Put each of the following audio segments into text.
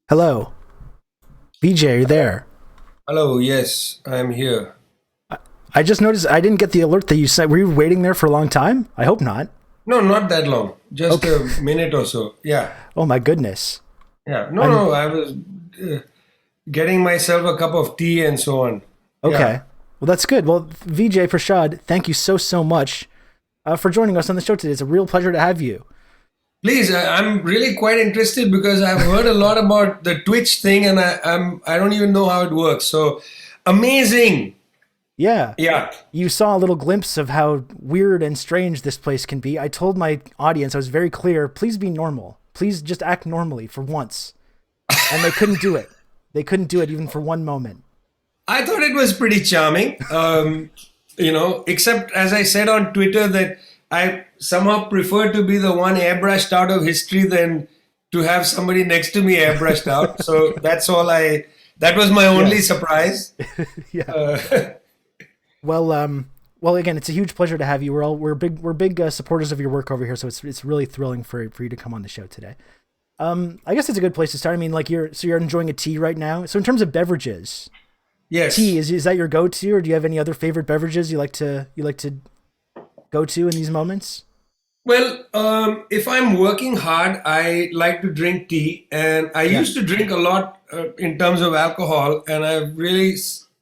Hello, Vijay, are you there? Hello, yes, I'm here. I just noticed I didn't get the alert that you said. Were you waiting there for a long time? I hope not. No, not that long, just Okay. a minute or so. Yeah, Oh my goodness. yeah. No, I'm no, I was uh, getting myself a cup of tea and so on. Yeah. okay. Well, that's good. Well, Vijay Prashad, thank you so much for joining us on the show today. It's a real pleasure to have you. Please, I'm really quite interested because I've heard a lot about the Twitch thing and I don't even know how it works. So amazing. Yeah. Yeah. You saw a little glimpse of how weird and strange this place can be. I told my audience, I was very clear, please be normal. Please just act normally for once. And they couldn't do it. They couldn't do it even for one moment. I thought it was pretty charming. Except as I said on Twitter that I somehow prefer to be the one airbrushed out of history than to have somebody next to me airbrushed out. So that was my only Yes. surprise. Yeah. Uh, Well, again, it's a huge pleasure to have you. We're big supporters of your work over here, so it's really thrilling for you to come on the show today. I guess it's a good place to start. I mean, like you're enjoying a tea right now. So in terms of beverages, tea yes. is that your go-to, or do you have any other favorite beverages you like to go to in these moments? Well, if I'm working hard, I like to drink tea, and I Yeah, used to drink a lot in terms of alcohol, and I've really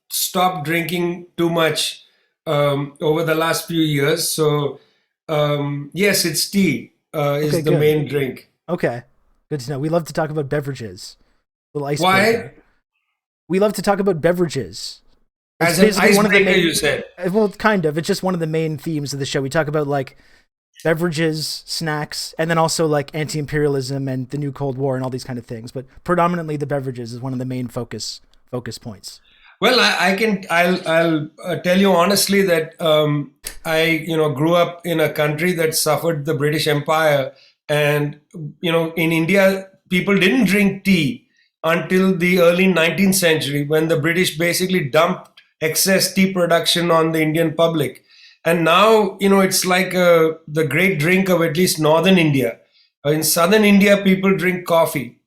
stopped drinking too much over the last few years. So, yes, it's tea okay, is the good. main drink. Okay, good to know. We love to talk about beverages. Little Why? icebreaker. We love to talk about beverages. It's As an basically one of the icebreaker, main, you said. well, kind of. It's just one of the main themes of the show. We talk about like beverages, snacks, and then also like anti-imperialism and the new Cold War and all these kind of things. But predominantly, the beverages is one of the main focus points. Well, I'll tell you honestly that I grew up in a country that suffered the British Empire, and in India people didn't drink tea until the early 19th century when the British basically dumped excess tea production on the Indian public, and now it's like the great drink of at least northern India. In southern India, people drink coffee.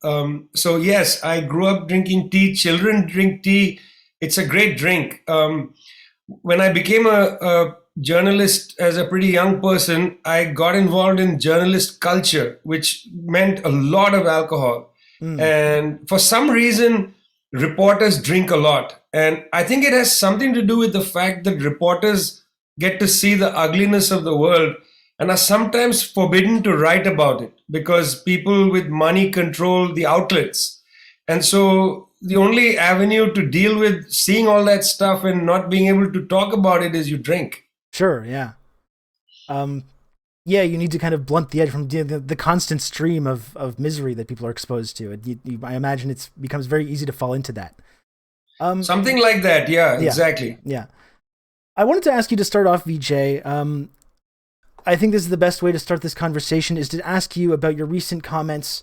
So yes, I grew up drinking tea. Children drink tea. It's a great drink. When I became a journalist as a pretty young person, I got involved in journalist culture, which meant a lot of alcohol. Mm, And for some reason, reporters drink a lot. And I think it has something to do with the fact that reporters get to see the ugliness of the world and are sometimes forbidden to write about it because people with money control the outlets. And so the only avenue to deal with seeing all that stuff and not being able to talk about it is you drink. sure, yeah. Um, yeah, you need to kind of blunt the edge from the constant stream of misery that people are exposed to. I imagine it becomes very easy to fall into that. Um, Something like that. Yeah, yeah, exactly. yeah. I wanted to ask you to start off, Vijay. I think this is the best way to start this conversation is to ask you about your recent comments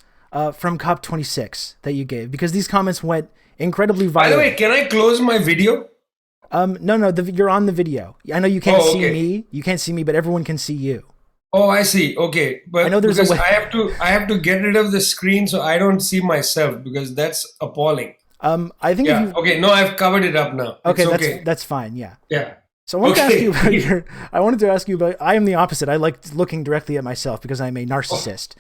from COP26 that you gave, because these comments went incredibly By the way, viral. can I close my video? No, you're on the video. I know you can't Oh, see okay. me. You can't see me, but everyone can see you. Oh, I see. Okay. I know But there's a because way. I have to get rid of the screen so I don't see myself because that's appalling. I think if Yeah. you Okay. No, I've covered it up now. okay, It's that's okay. that's fine. Yeah. Yeah. So I wanted to ask you Okay. about your. I wanted to ask you about. I am the opposite. I like looking directly at myself because I'm a Oh, narcissist.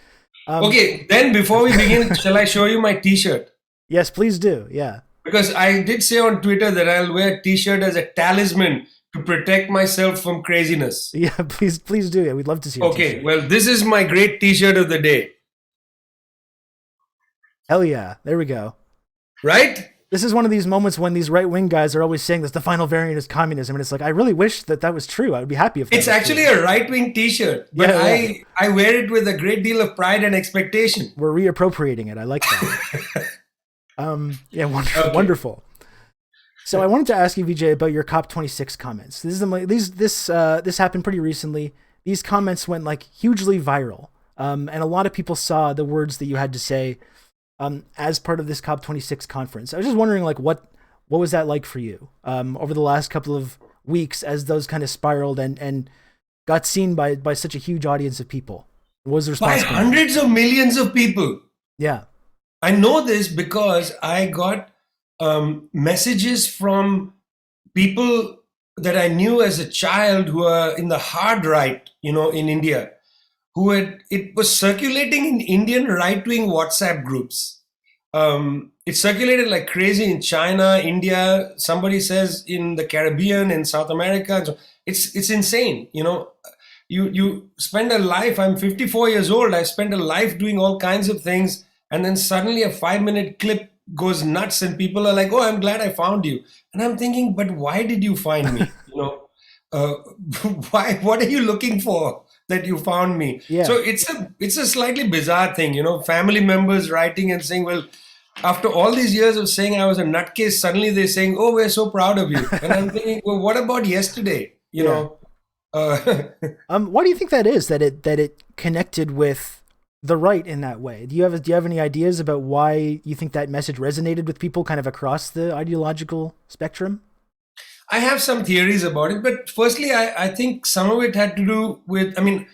Um, okay. Then before we begin, shall I show you my T-shirt? yes, please do. Yeah. Because I did say on Twitter that I'll wear T-shirt as a talisman to protect myself from craziness. Yeah, please do. Yeah, we'd love to see your Okay. T-shirt. Well, this is my great T-shirt of the day, Hell yeah! There we go. right? This is one of these moments when these right wing guys are always saying that the final variant is communism, and it's like I really wish that that was true. I would be happy if that It's was actually true. a right-wing T-shirt, but Yeah, yeah. I wear it with a great deal of pride and expectation. We're reappropriating it. I like that. Yeah, wonderful, Okay. wonderful. So I wanted to ask you, Vijay, about your COP26 comments. This happened pretty recently. These comments went like hugely viral, and a lot of people saw the words that you had to say as part of this COP26 conference. I was just wondering, like, what was that like for you over the last couple of weeks as those kind of spiraled and got seen by such a huge audience of people? What was the By response been like? hundreds of millions of people. Yeah. I know this because I got messages from people that I knew as a child who are in the hard right, in India, who had it was circulating in Indian right-wing WhatsApp groups. It circulated like crazy in China, India. Somebody says in the Caribbean, in South America. And so it's insane. You spend a life. I'm 54 years old. I spent a life doing all kinds of things, and then suddenly a 5 minute clip goes nuts, and people are like, "Oh, I'm glad I found you." And I'm thinking, but why did you find me? Uh, why? What are you looking for that you found me? Yeah. So it's a slightly bizarre thing. Family members writing and saying, "Well, after all these years of saying I was a nutcase, suddenly they're saying, 'Oh, we're so proud of you.'" And I'm thinking, well, what about yesterday? Yeah. Uh, Why do you think that is? That it connected with the right in that way? Do you have any ideas about why you think that message resonated with people kind of across the ideological spectrum? I have some theories about it, but firstly, I think some of it had to do with, I mean,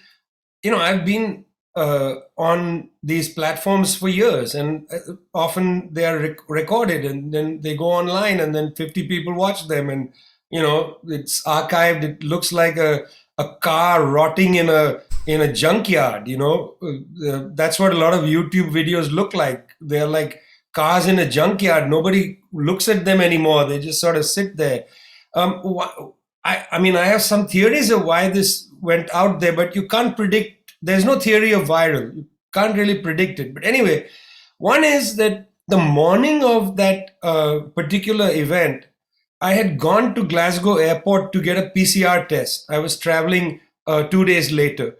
I've been on these platforms for years, and often they are recorded and then they go online, and then 50 people watch them, and it's archived. It looks like a car rotting in a junkyard. That's what a lot of YouTube videos look like. They're like cars in a junkyard. Nobody looks at them anymore. They just sort of sit there. I mean, I have some theories of why this went out there, but you can't predict. There's no theory of viral. You can't really predict it. But anyway, one is that the morning of that particular event, I had gone to Glasgow airport to get a PCR test. I was traveling 2 days later.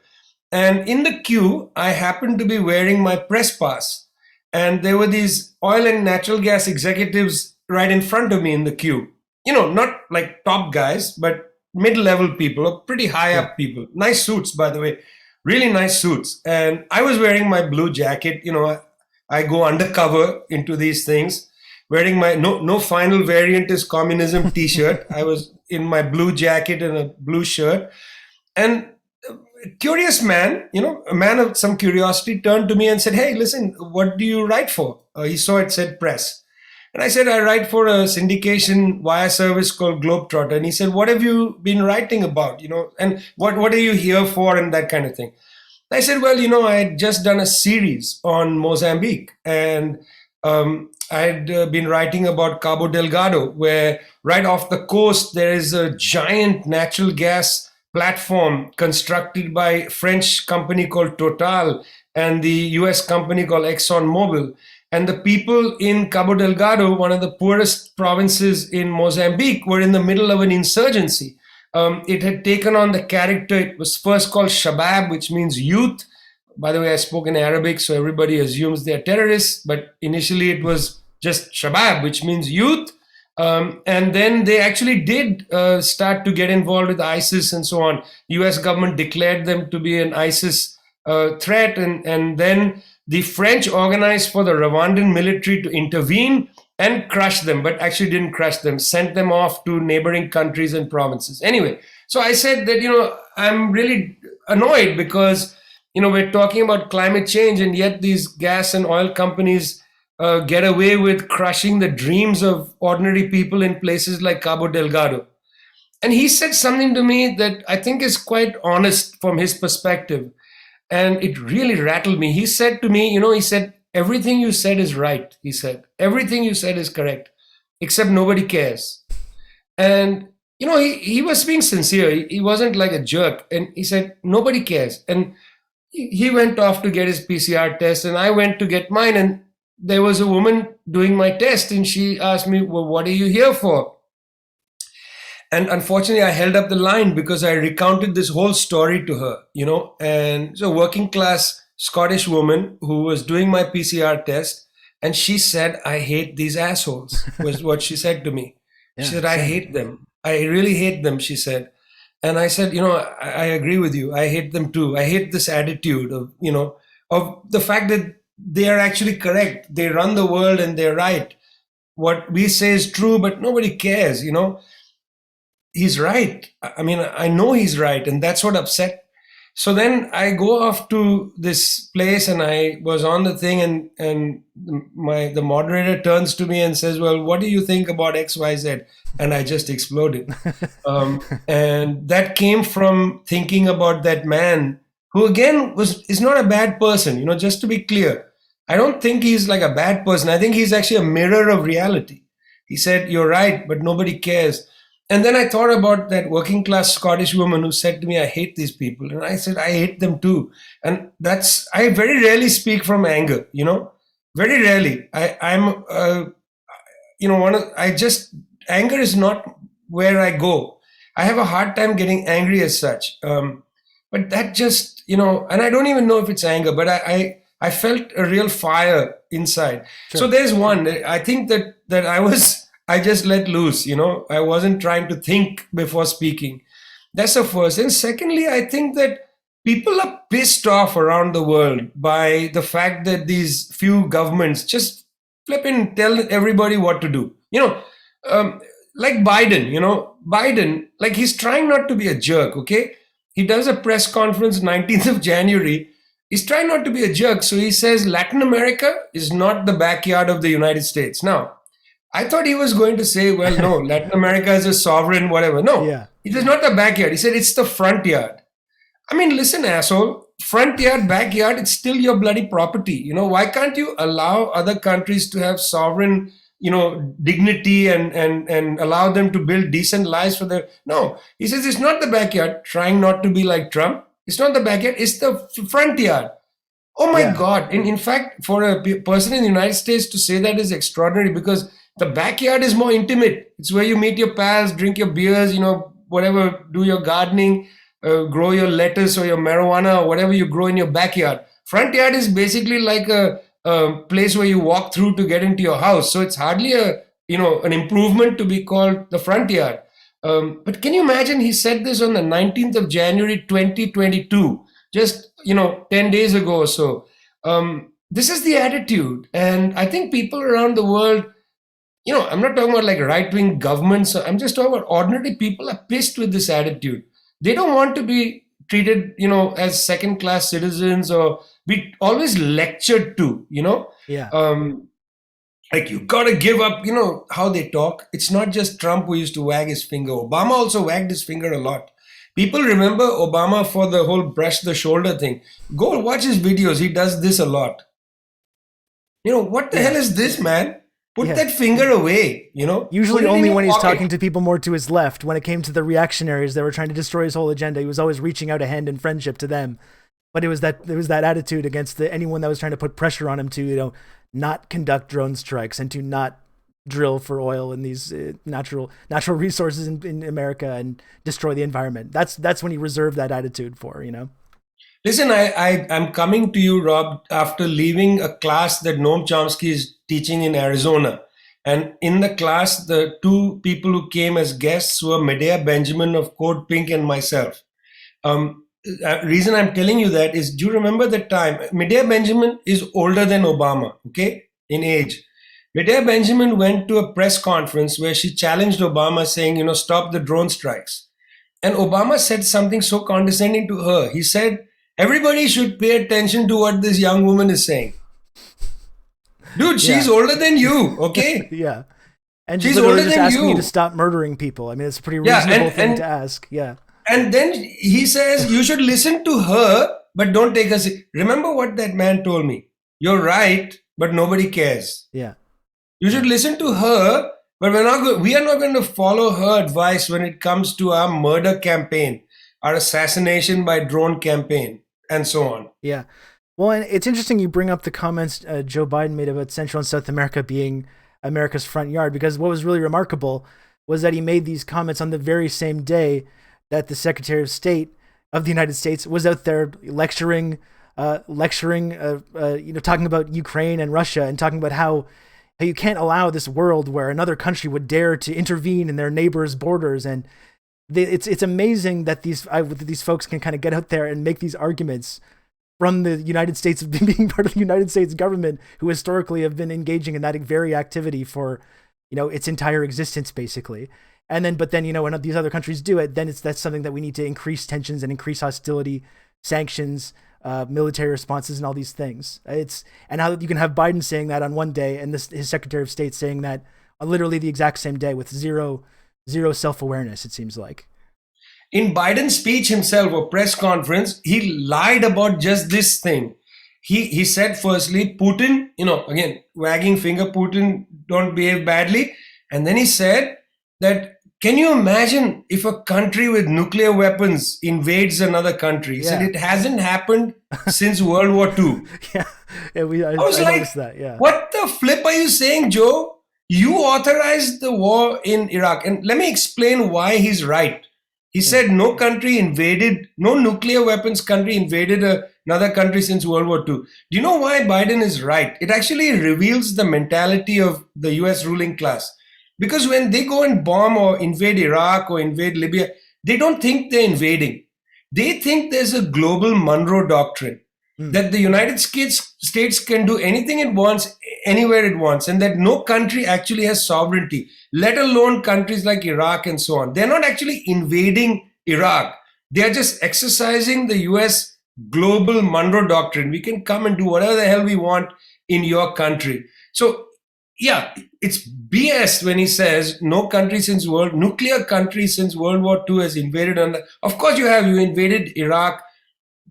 And in the queue, I happened to be wearing my press pass. And there were these oil and natural gas executives right in front of me in the queue. Not like top guys, but mid-level people, or pretty high Yeah. up people. Nice suits, by the way, really nice suits. And I was wearing my blue jacket. I go undercover into these things, wearing my no final variant is communism T-shirt. I was in my blue jacket and a blue shirt, and a curious man, a man of some curiosity, turned to me and said, "Hey, listen, what do you write for?" He saw it said press. And I said, "I write for a syndication wire service called Globetrotter." And he said, "What have you been writing about? And what are you here for?" And that kind of thing. I said, "Well, I had just done a series on Mozambique, and I had been writing about Cabo Delgado, where right off the coast there is a giant natural gas platform constructed by a French company called Total and the US company called ExxonMobil. And the people in Cabo Delgado, one of the poorest provinces in Mozambique, were in the middle of an insurgency. It had taken on the character, it was first called Shabab, which means youth. By the way, I spoke in Arabic, so everybody assumes they're terrorists, but initially it was just Shabab, which means youth. And then they actually did start to get involved with ISIS and so on. US government declared them to be an ISIS threat, and then the French organized for the Rwandan military to intervene and crush them, but actually didn't crush them, sent them off to neighboring countries and provinces. Anyway, so I said that, I'm really annoyed because, we're talking about climate change, and yet these gas and oil companies get away with crushing the dreams of ordinary people in places like Cabo Delgado. And he said something to me that I think is quite honest from his perspective. And it really rattled me. He said to me, he said, "Everything you said is right." He said, "Everything you said is correct, except nobody cares." And, he was being sincere. He wasn't like a jerk. And he said, "Nobody cares." And he went off to get his PCR test, and I went to get mine. And there was a woman doing my test, and she asked me, "Well, what are you here for?" And unfortunately, I held up the line because I recounted this whole story to her, and so working class Scottish woman who was doing my PCR test, and she said, "I hate these assholes," was what she said to me. She Yeah. said, "I Same. hate them. I really hate them," she said. And I said, I agree with you. I hate them too. I hate this attitude of the fact that they are actually correct. They run the world and they're right. What we say is true, but nobody cares. He's right. I mean, I know he's right, and that's what upset. So then I go off to this place, and I was on the thing, and the moderator turns to me and says, "Well, what do you think about XYZ?" And I just exploded. And that came from thinking about that man who, again, is not a bad person. Just to be clear, I don't think he's like a bad person. I think he's actually a mirror of reality. He said, "You're right, but nobody cares." And then I thought about that working class Scottish woman who said to me, "I hate these people." And I said, "I hate them too." And I very rarely speak from anger, very rarely. Anger is not where I go. I have a hard time getting angry as such. But that just, and I don't even know if it's anger, but I felt a real fire inside. Sure. So there's one. I think that I just let loose, I wasn't trying to think before speaking. That's the first. And secondly, I think that people are pissed off around the world by the fact that these few governments just flip and tell everybody what to do. Like Biden, like he's trying not to be a jerk, okay? He does a press conference 19th of January. He's trying not to be a jerk. So he says Latin America is not the backyard of the United States. Now, I thought he was going to say, well, no, Latin America is a sovereign, whatever. No, Yeah. It is not the backyard. He said it's the front yard. I mean, listen, asshole, front yard, backyard, it's still your bloody property. Why can't you allow other countries to have sovereign, dignity and allow them to build decent lives for their... No, he says it's not the backyard, trying not to be like Trump. It's not the backyard, it's the front yard. Oh my God. In fact, for a person in the United States to say that is extraordinary, because the backyard is more intimate. It's where you meet your pals, drink your beers, whatever, do your gardening, grow your lettuce or your marijuana or whatever you grow in your backyard. Front yard is basically like a place where you walk through to get into your house. So it's hardly an improvement to be called the front yard. But can you imagine, he said this on the 19th of January, 2022, just, 10 days ago or so. This is the attitude. And I think people around the world, I'm not talking about like right-wing governments. I'm just talking about ordinary people are pissed with this attitude. They don't want to be treated, as second-class citizens or be always lectured to, Yeah. Like you got to give up, how they talk. It's not just Trump who used to wag his finger. Obama also wagged his finger a lot. People remember Obama for the whole brush the shoulder thing. Go watch his videos. He does this a lot. What the hell is this, man? Put that finger away, Usually only when he's talking to people more to his left. When it came to the reactionaries that were trying to destroy his whole agenda, he was always reaching out a hand in friendship to them. But it was that attitude against anyone that was trying to put pressure on him to, not conduct drone strikes and to not drill for oil in these natural resources in America and destroy the environment. That's when he reserved that attitude for, Listen, I'm coming to you, Rob, after leaving a class that Noam Chomsky is teaching in Arizona. And in the class, the two people who came as guests were Medea Benjamin of Code Pink and myself. Reason I'm telling you that is, do you remember the time? Medea Benjamin is older than Obama, okay, in age. Vijay Benjamin went to a press conference where she challenged Obama saying, stop the drone strikes. And Obama said something so condescending to her. He said, everybody should pay attention to what this young woman is saying. Dude, she's older than you, okay? Yeah. And she's older than asking you to stop murdering people. I mean, it's a pretty reasonable thing to ask. Yeah. And then he says, you should listen to her, but don't take us. Remember what that man told me. You're right, but nobody cares. Yeah. You should listen to her, but we are not going to follow her advice when it comes to our murder campaign, our assassination by drone campaign, and so on. Yeah. Well, and it's interesting you bring up the comments Joe Biden made about Central and South America being America's front yard, because what was really remarkable was that he made these comments on the very same day that the Secretary of State of the United States was out there lecturing, talking about Ukraine and Russia, and talking about how you can't allow this world where another country would dare to intervene in their neighbors' borders. And it's amazing that these folks can kind of get out there and make these arguments from the United States, being part of the United States government, who historically have been engaging in that very activity for, its entire existence, basically. And then, when these other countries do it, then that's something that we need to increase tensions and increase hostility sanctions, military responses, and all these things. And how you can have Biden saying that on one day, and his Secretary of State saying that on literally the exact same day with zero self-awareness. It seems like. In Biden's speech himself, or press conference, he lied about just this thing. He said, firstly, Putin, again, wagging finger, Putin don't behave badly. And then he said that, can you imagine if a country with nuclear weapons invades another country? He said it hasn't happened since World War II. Yeah, I was like, noticed that. Yeah. What the flip are you saying, Joe? You authorized the war in Iraq. And let me explain why he's right. He said no nuclear weapons country invaded another country since World War II. Do you know why Biden is right? It actually reveals the mentality of the US ruling class. Because when they go and bomb or invade Iraq or invade Libya, they don't think they're invading. They think there's a global Monroe Doctrine, that the United States can do anything it wants, anywhere it wants, and that no country actually has sovereignty, let alone countries like Iraq and so on. They're not actually invading Iraq. They're just exercising the US global Monroe Doctrine. We can come and do whatever the hell we want in your country. So, yeah, it's BS when he says no nuclear country since World War II has invaded. Of course you invaded Iraq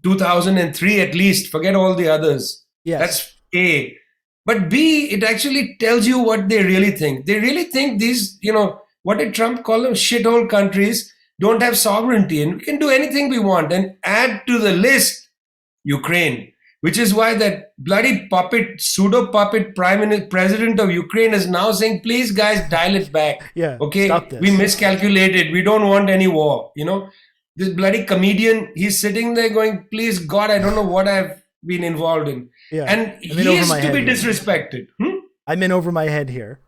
2003 at least. Forget all the others. Yes. That's A. But B, it actually tells you what they really think. They really think these, what did Trump call them? Shithole countries don't have sovereignty and we can do anything we want. And add to the list Ukraine, which is why that bloody pseudo puppet president of Ukraine is now saying, please guys, dial it back. Yeah, okay, stop this. We miscalculated. We don't want any war. This bloody comedian, he's sitting there going, please God, I don't know what I've been involved in. Yeah. And he is to be disrespected. I'm in over my head here.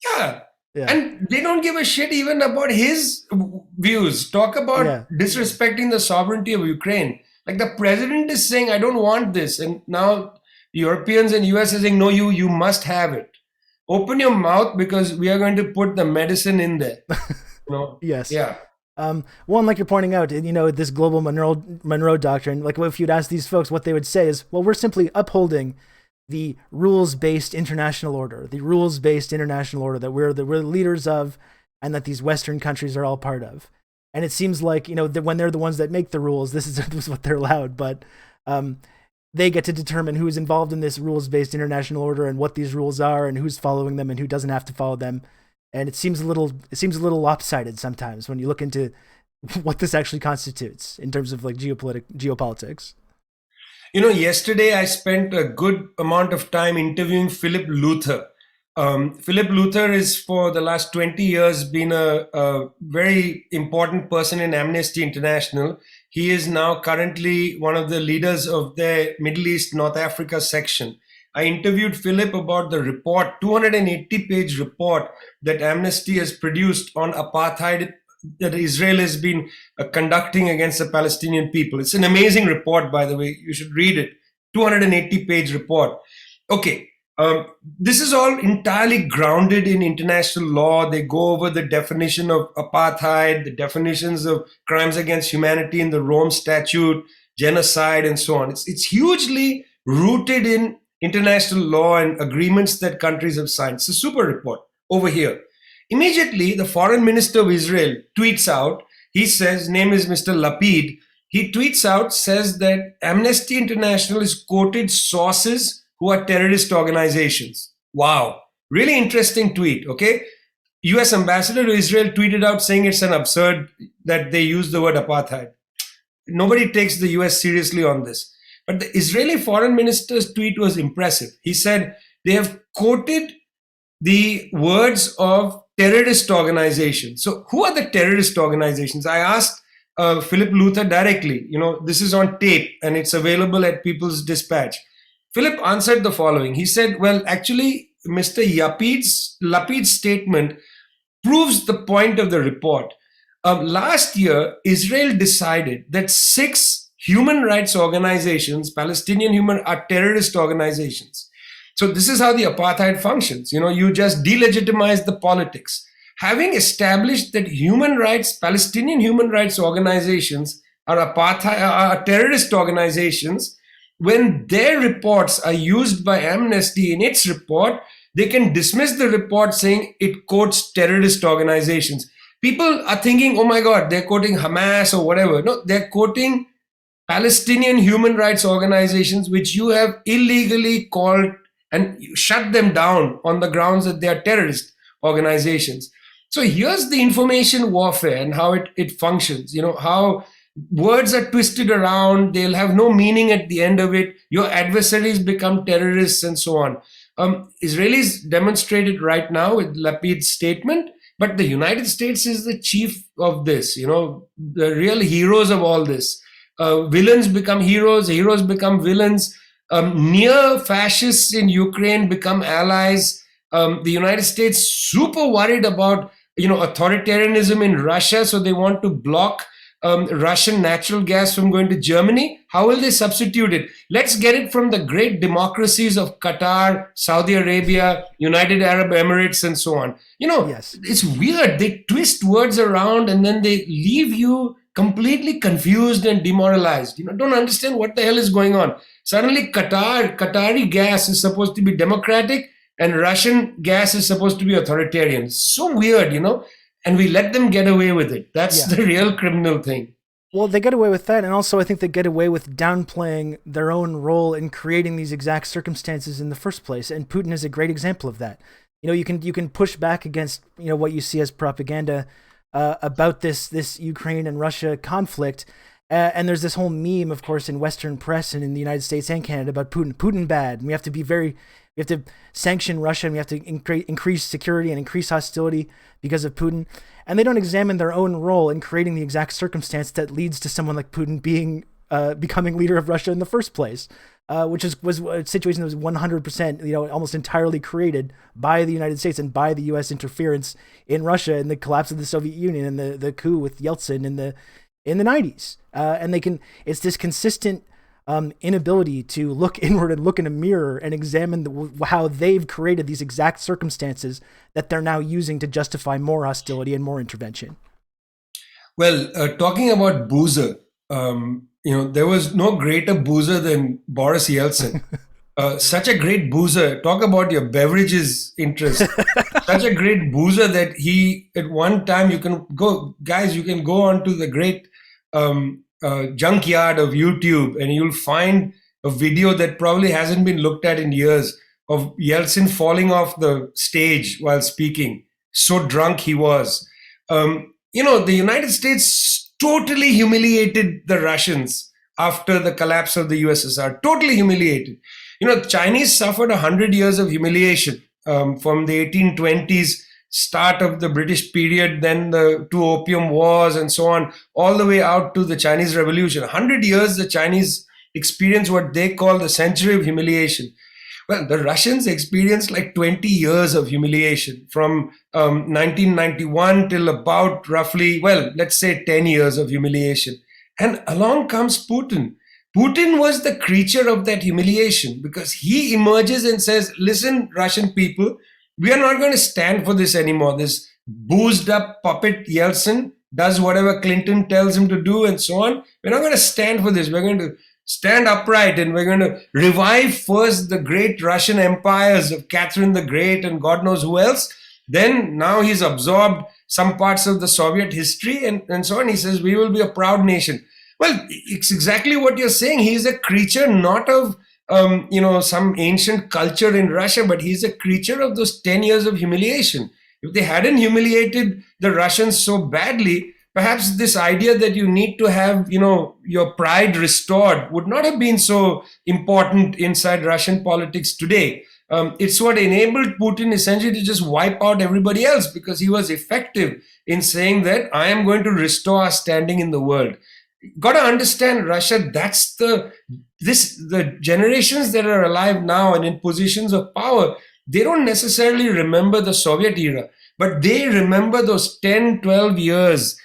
Yeah. And they don't give a shit even about his views. Talk about disrespecting the sovereignty of Ukraine. Like the president is saying, I don't want this. And now Europeans and US are saying, no, you must have it. Open your mouth because we are going to put the medicine in there. Yes. Yeah. One, like you're pointing out, this global Monroe Doctrine, like if you'd ask these folks, what they would say is, well, we're simply upholding the rules-based international order, that we're the leaders of, and that these Western countries are all part of. And it seems like, that when they're the ones that make the rules, this is what they're allowed. But they get to determine who's involved in this rules-based international order and what these rules are and who's following them and who doesn't have to follow them. And it seems a little lopsided sometimes when you look into what this actually constitutes in terms of like geopolitics. Yesterday I spent a good amount of time interviewing Philip Luther. Philip Luther is for the last 20 years been a very important person in Amnesty International. He is now currently one of the leaders of their Middle East, North Africa section. I interviewed Philip about the report, 280-page report that Amnesty has produced on apartheid that Israel has been conducting against the Palestinian people. It's an amazing report, by the way. You should read it. 280-page report. Okay, this is all entirely grounded in international law. They go over the definition of apartheid, the definitions of crimes against humanity in the Rome Statute, genocide, and so on. It's hugely rooted in international law and agreements that countries have signed. It's a super report over here. Immediately, the foreign minister of Israel tweets out, he says, name is Mr. Lapid, he tweets out, says that Amnesty International has quoted sources who are terrorist organizations. Wow. Really interesting tweet, okay? US ambassador to Israel tweeted out saying it's an absurd that they use the word apartheid. Nobody takes the US seriously on this. But the Israeli foreign minister's tweet was impressive. He said they have quoted the words of terrorist organizations. So who are the terrorist organizations? I asked Philip Luther directly. This is on tape and it's available at People's Dispatch. Philip answered the following. He said, well, actually, Mr. Lapid's statement proves the point of the report. Last year, Israel decided that 6 human rights organizations, are terrorist organizations. So this is how the apartheid functions. You just delegitimize the politics. Having established that Palestinian human rights organizations are apartheid, are terrorist organizations, when their reports are used by Amnesty in its report, they can dismiss the report saying it quotes terrorist organizations. People are thinking, oh my God, they're quoting Hamas or whatever. No, they're quoting Palestinian human rights organizations, which you have illegally called and shut them down on the grounds that they are terrorist organizations. So here's the information warfare and how it functions. How words are twisted around, they'll have no meaning at the end of it. Your adversaries become terrorists and so on. Israelis demonstrated right now with Lapid's statement, but the United States is the chief of this, the real heroes of all this. Villains become heroes, heroes become villains. Near fascists in Ukraine become allies. The United States super worried about authoritarianism in Russia, so they want to block Russian natural gas from going to Germany. How will they substitute it? Let's get it from the great democracies of Qatar, Saudi Arabia, United Arab Emirates, and so on. Yes. It's weird. They twist words around and then they leave you completely confused and demoralized. Don't understand what the hell is going on. Suddenly Qatari gas is supposed to be democratic and Russian gas is supposed to be authoritarian. So weird, and we let them get away with it. That's the real criminal thing. Well, they get away with that, and also I think they get away with downplaying their own role in creating these exact circumstances in the first place, and Putin is a great example of that. You can push back against what you see as propaganda about this Ukraine and Russia conflict, and there's this whole meme, of course, in Western press and in the United States and Canada about Putin bad, and we have to sanction Russia, and we have to increase security and increase hostility because of Putin. And they don't examine their own role in creating the exact circumstance that leads to someone like Putin becoming leader of Russia in the first place, which was a situation that was 100%, almost entirely created by the United States and by the U.S. interference in Russia and the collapse of the Soviet Union and the coup with Yeltsin in the 90s. And it's this consistent inability to look inward and look in a mirror and examine how they've created these exact circumstances that they're now using to justify more hostility and more intervention. Well, talking about boozer, there was no greater boozer than Boris Yeltsin. Such a great boozer. Talk about your beverages interest. Such a great boozer that he, at one time, you can go onto the great junkyard of YouTube and you'll find a video that probably hasn't been looked at in years of Yeltsin falling off the stage while speaking. So drunk he was. The United States totally humiliated the Russians after the collapse of the USSR. Totally humiliated. Chinese suffered 100 years of humiliation from the 1820s start of the British period, then the two opium wars and so on, all the way out to the Chinese Revolution. 100 years the Chinese experienced what they call the century of humiliation. Well, the Russians experienced like 20 years of humiliation from 1991 till about roughly, let's say 10 years of humiliation. And along comes Putin. Putin was the creature of that humiliation because he emerges and says, listen, Russian people, we are not going to stand for this anymore. This boozed up puppet Yeltsin does whatever Clinton tells him to do and so on. We're not going to stand for this. We're going to stand upright and we're going to revive first the great Russian empires of Catherine the Great and God knows who else. Then now he's absorbed some parts of the Soviet history and so on. He says, we will be a proud nation. Well, it's exactly what you're saying. He's a creature not of some ancient culture in Russia, but he's a creature of those 10 years of humiliation. If they hadn't humiliated the Russians so badly, perhaps this idea that you need to have, your pride restored would not have been so important inside Russian politics today. It's what enabled Putin essentially to just wipe out everybody else because he was effective in saying that I am going to restore our standing in the world. Got to understand Russia, that's the generations that are alive now and in positions of power, they don't necessarily remember the Soviet era, but they remember those 10, 12 years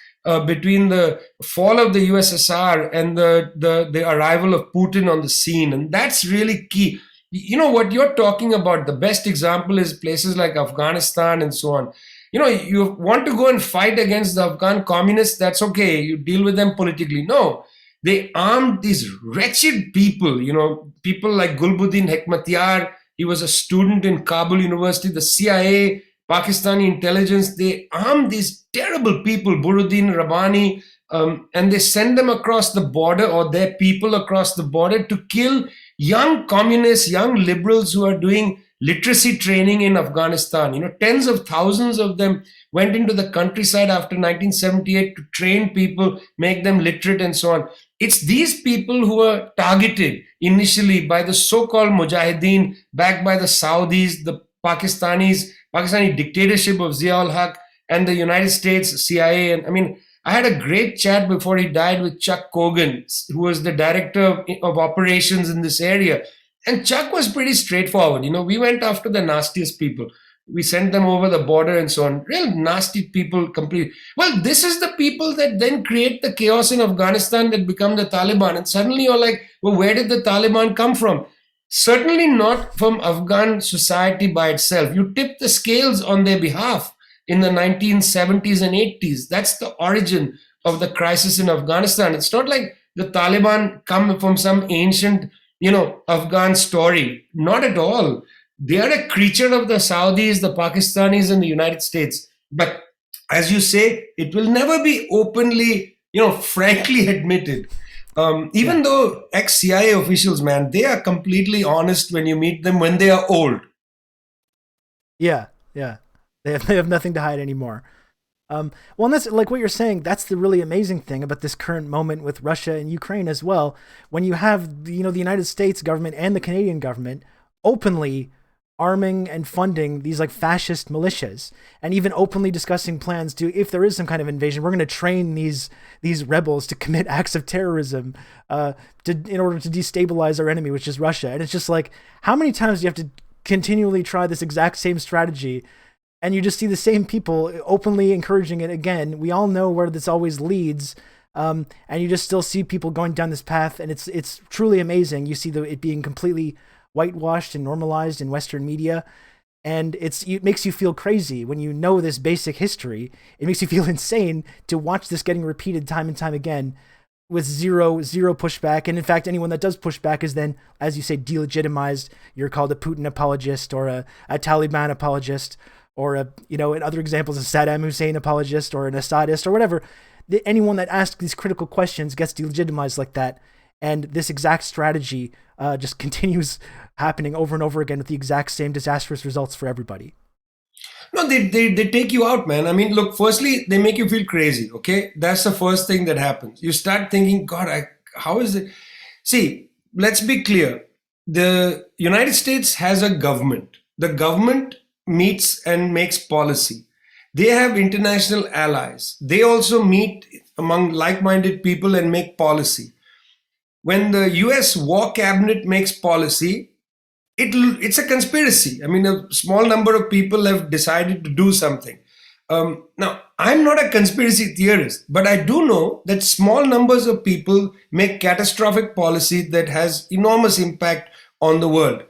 between the fall of the USSR and the arrival of Putin on the scene. And that's really key. What you're talking about, the best example is places like Afghanistan and so on. You want to go and fight against the Afghan communists, that's okay. You deal with them politically. No, They armed these wretched people, people like Gulbuddin Hekmatyar. He was a student in Kabul University. The CIA, Pakistani intelligence, they armed these terrible people, Buruddin Rabbani, and they send them across the border, or their people across the border, to kill young communists, young liberals who are doing literacy training in Afghanistan. Tens of thousands of them went into the countryside after 1978 to train people, make them literate, and so on. It's these people who were targeted initially by the so-called Mujahideen, backed by the Saudis, the Pakistani dictatorship of Zia-ul Haq, and the United States CIA. And I mean, I had a great chat before he died with Chuck Cogan, who was the director of operations in this area. And Chuck was pretty straightforward. We went after the nastiest people. We sent them over the border and so on. Real nasty people, completely. Well, this is the people that then create the chaos in Afghanistan that become the Taliban. And suddenly you're like, well, where did the Taliban come from? Certainly not from Afghan society by itself. You tip the scales on their behalf in the 1970s and 80s. That's the origin of the crisis in Afghanistan. It's not like the Taliban come from some ancient, Afghan story. Not at all. They are a creature of the Saudis, the Pakistanis, and the United States. But as you say, it will never be openly, frankly admitted. Even though ex-CIA officials, man, they are completely honest when you meet them when they are old. Yeah. They have nothing to hide anymore. Well, and that's like what you're saying. That's the really amazing thing about this current moment with Russia and Ukraine as well. When you have, the United States government and the Canadian government openly arming and funding these like fascist militias, and even openly discussing plans to, if there is some kind of invasion, we're going to train these rebels to commit acts of terrorism in order to destabilize our enemy, which is Russia. And it's just like, how many times do you have to continually try this exact same strategy? And you just see the same people openly encouraging it again. We all know where this always leads. And you just still see people going down this path. And it's truly amazing. You see it being completely whitewashed and normalized in Western media. And it makes you feel crazy when you know this basic history. It makes you feel insane to watch this getting repeated time and time again with zero pushback. And in fact, anyone that does push back is then, as you say, delegitimized. You're called a Putin apologist or a Taliban apologist, or in other examples, a Saddam Hussein apologist or an Assadist or whatever. Anyone that asks these critical questions gets delegitimized like that. And this exact strategy just continues happening over and over again with the exact same disastrous results for everybody. No, they take you out, man. I mean, look, firstly, they make you feel crazy, okay? That's the first thing that happens. You start thinking, God, how is it? See, let's be clear. The United States has a government. The government meets and makes policy. They have international allies. They also meet among like-minded people and make policy. When the US war cabinet makes policy, it's a conspiracy. I mean, a small number of people have decided to do something. Now, I'm not a conspiracy theorist, but I do know that small numbers of people make catastrophic policy that has enormous impact on the world.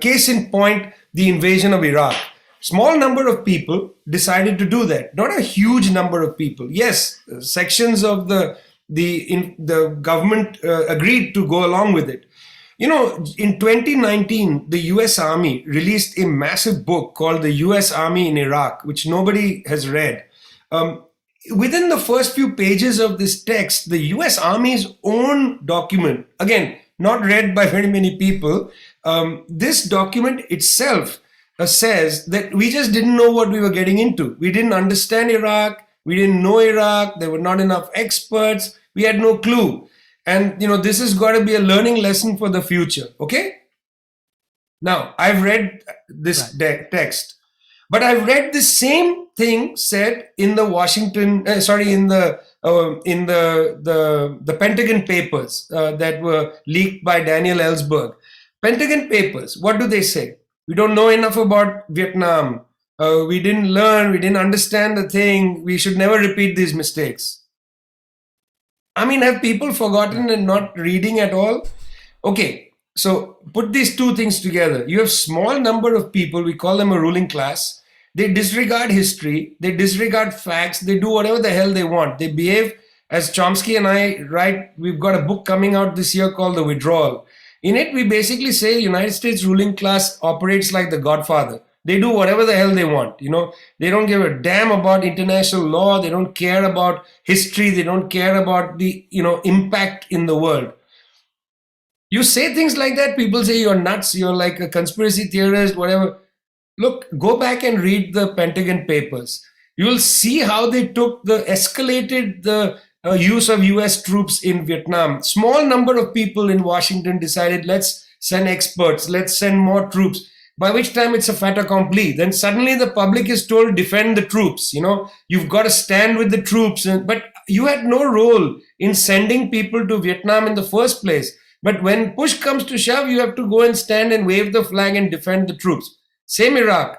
Case in point, the invasion of Iraq. Small number of people decided to do that, not a huge number of people. Yes, sections of the government agreed to go along with it. In 2019, the US Army released a massive book called The US Army in Iraq, which nobody has read. Within the first few pages of this text, the US Army's own document, again, not read by very many people, this document itself says that we just didn't know what we were getting into. We didn't understand Iraq. We didn't know Iraq. There were not enough experts. We had no clue. And, this has got to be a learning lesson for the future. Okay? Now, I've read this text, but I've read the same thing said in the the Pentagon Papers that were leaked by Daniel Ellsberg. Pentagon Papers, what do they say? We don't know enough about Vietnam. We didn't learn. We didn't understand the thing. We should never repeat these mistakes. I mean, have people forgotten and not reading at all? Okay, so put these two things together. You have small number of people, we call them a ruling class. They disregard history. They disregard facts. They do whatever the hell they want. They behave As Chomsky and I write, we've got a book coming out this year called The Withdrawal. In it, we basically say United States ruling class operates like the Godfather. They do whatever the hell they want. They don't give a damn about international law. They don't care about history. They don't care about the impact in the world. You say things like that, people say you're nuts, you're like a conspiracy theorist, whatever. Look, go back and read the Pentagon Papers. You'll see how they escalated the use of US troops in Vietnam. Small number of people in Washington decided, let's send experts, let's send more troops. By which time it's a fait accompli. Then suddenly the public is told, defend the troops. You've got to stand with the troops. But you had no role in sending people to Vietnam in the first place. But when push comes to shove, you have to go and stand and wave the flag and defend the troops. Same Iraq.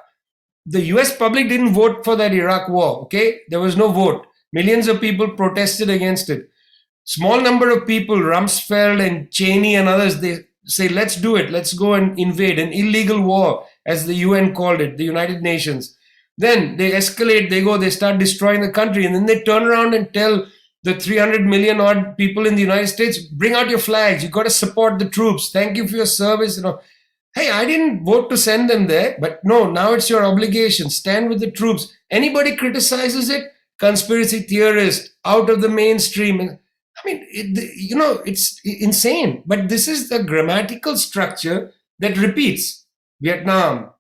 The US public didn't vote for that Iraq war, okay? There was no vote. Millions of people protested against it. Small number of people, Rumsfeld and Cheney and others, they say, let's do it. Let's go and invade an illegal war, as the UN called it, the United Nations. Then they escalate, they start destroying the country. And then they turn around and tell the 300 million odd people in the United States, bring out your flags. You got to support the troops. Thank you for your service. Hey, I didn't vote to send them there, but no, now it's your obligation. Stand with the troops. Anybody criticizes it, conspiracy theorist, out of the mainstream. I mean, it's insane. But this is the grammatical structure that repeats. Vietnam,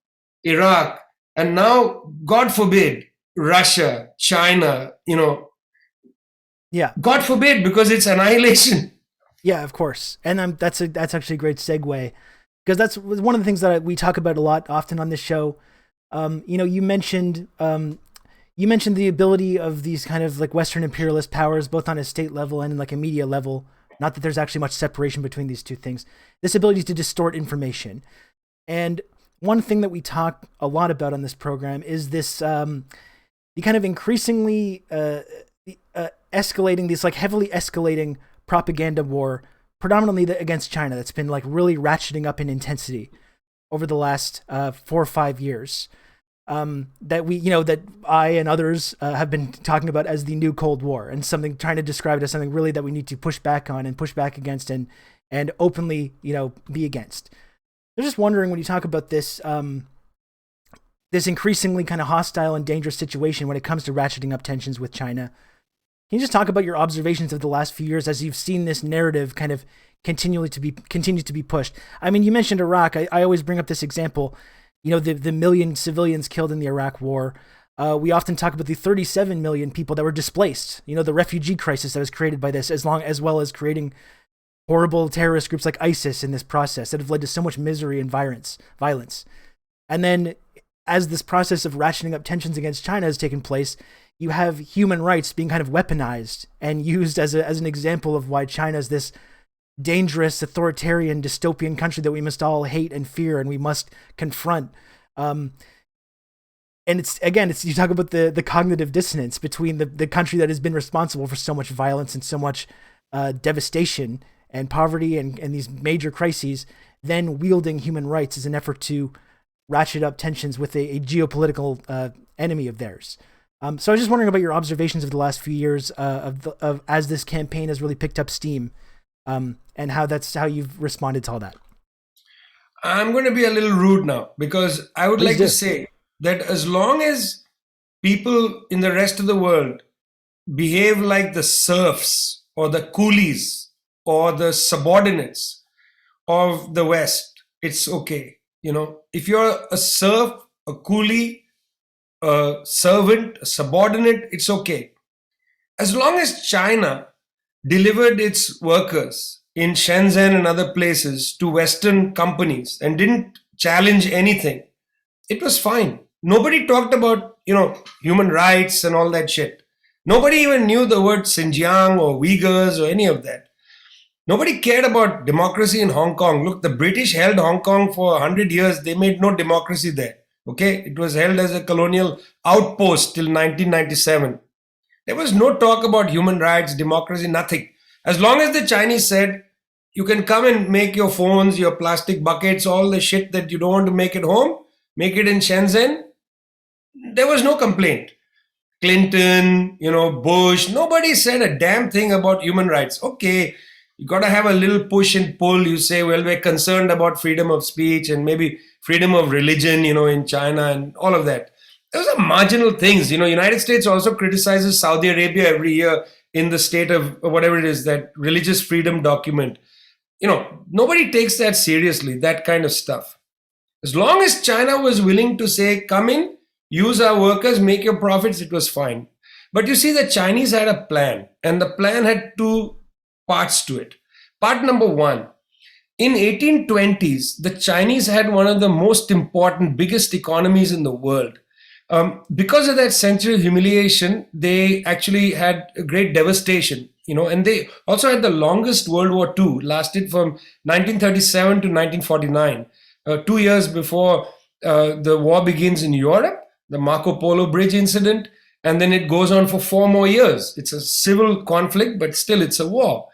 Iraq, and now, God forbid, Russia, China, Yeah. God forbid, because it's annihilation. Yeah, of course. And that's actually a great segue, because that's one of the things that we talk about a lot often on this show. You mentioned the ability of these kind of like Western imperialist powers, both on a state level and like a media level. Not that there's actually much separation between these two things. This ability to distort information. And one thing that we talk a lot about on this program is this, the kind of increasingly escalating, this like heavily escalating propaganda war, predominantly against China, that's been like really ratcheting up in intensity over the last 4 or 5 years. That I and others have been talking about as the new Cold War, and trying to describe it as something really that we need to push back on and push back against and openly, be against. I'm just wondering, when you talk about this, this increasingly kind of hostile and dangerous situation when it comes to ratcheting up tensions with China, can you just talk about your observations of the last few years as you've seen this narrative kind of continue to be pushed? I mean, you mentioned Iraq. I always bring up this example, the million civilians killed in the Iraq war. We often talk about the 37 million people that were displaced, the refugee crisis that was created by this, as well as creating horrible terrorist groups like ISIS in this process that have led to so much misery and violence. And then as this process of ratcheting up tensions against China has taken place, you have human rights being kind of weaponized and used as an example of why China is this dangerous, authoritarian, dystopian country that we must all hate and fear and we must confront. And you talk about the cognitive dissonance between the country that has been responsible for so much violence and so much devastation and poverty and these major crises, then wielding human rights as an effort to ratchet up tensions with a geopolitical enemy of theirs. So I was just wondering about your observations of the last few years of as this campaign has really picked up steam, and how you've responded to all that. I'm going to be a little rude now, because I would like to say that as long as people in the rest of the world behave like the serfs or the coolies or the subordinates of the West, it's okay. If you're a serf, a coolie, a servant, a subordinate, it's okay. As long as China delivered its workers in Shenzhen and other places to Western companies and didn't challenge anything, it was fine. Nobody talked about, human rights and all that shit. Nobody even knew the word Xinjiang or Uyghurs or any of that. Nobody cared about democracy in Hong Kong. Look, the British held Hong Kong for 100 years. They made no democracy there. Okay, it was held as a colonial outpost till 1997. There was no talk about human rights, democracy, nothing. As long as the Chinese said, you can come and make your phones, your plastic buckets, all the shit that you don't want to make at home, make it in Shenzhen, there was no complaint. Clinton, Bush, nobody said a damn thing about human rights. Okay, you got to have a little push and pull. You say, well, we're concerned about freedom of speech and maybe freedom of religion, in China and all of that. Those are marginal things. United States also criticizes Saudi Arabia every year in the state of whatever it is, that religious freedom document. Nobody takes that seriously, that kind of stuff. As long as China was willing to say, come in, use our workers, make your profits, it was fine. But you see, the Chinese had a plan, and the plan had two parts to it. Part number one, in 1820s, the Chinese had one of the most important, biggest economies in the world. Because of that century of humiliation, they actually had a great devastation, and they also had the longest World War II, lasted from 1937 to 1949, 2 years before the war begins in Europe, the Marco Polo Bridge incident, and then it goes on for 4 more years. It's a civil conflict, but still it's a war.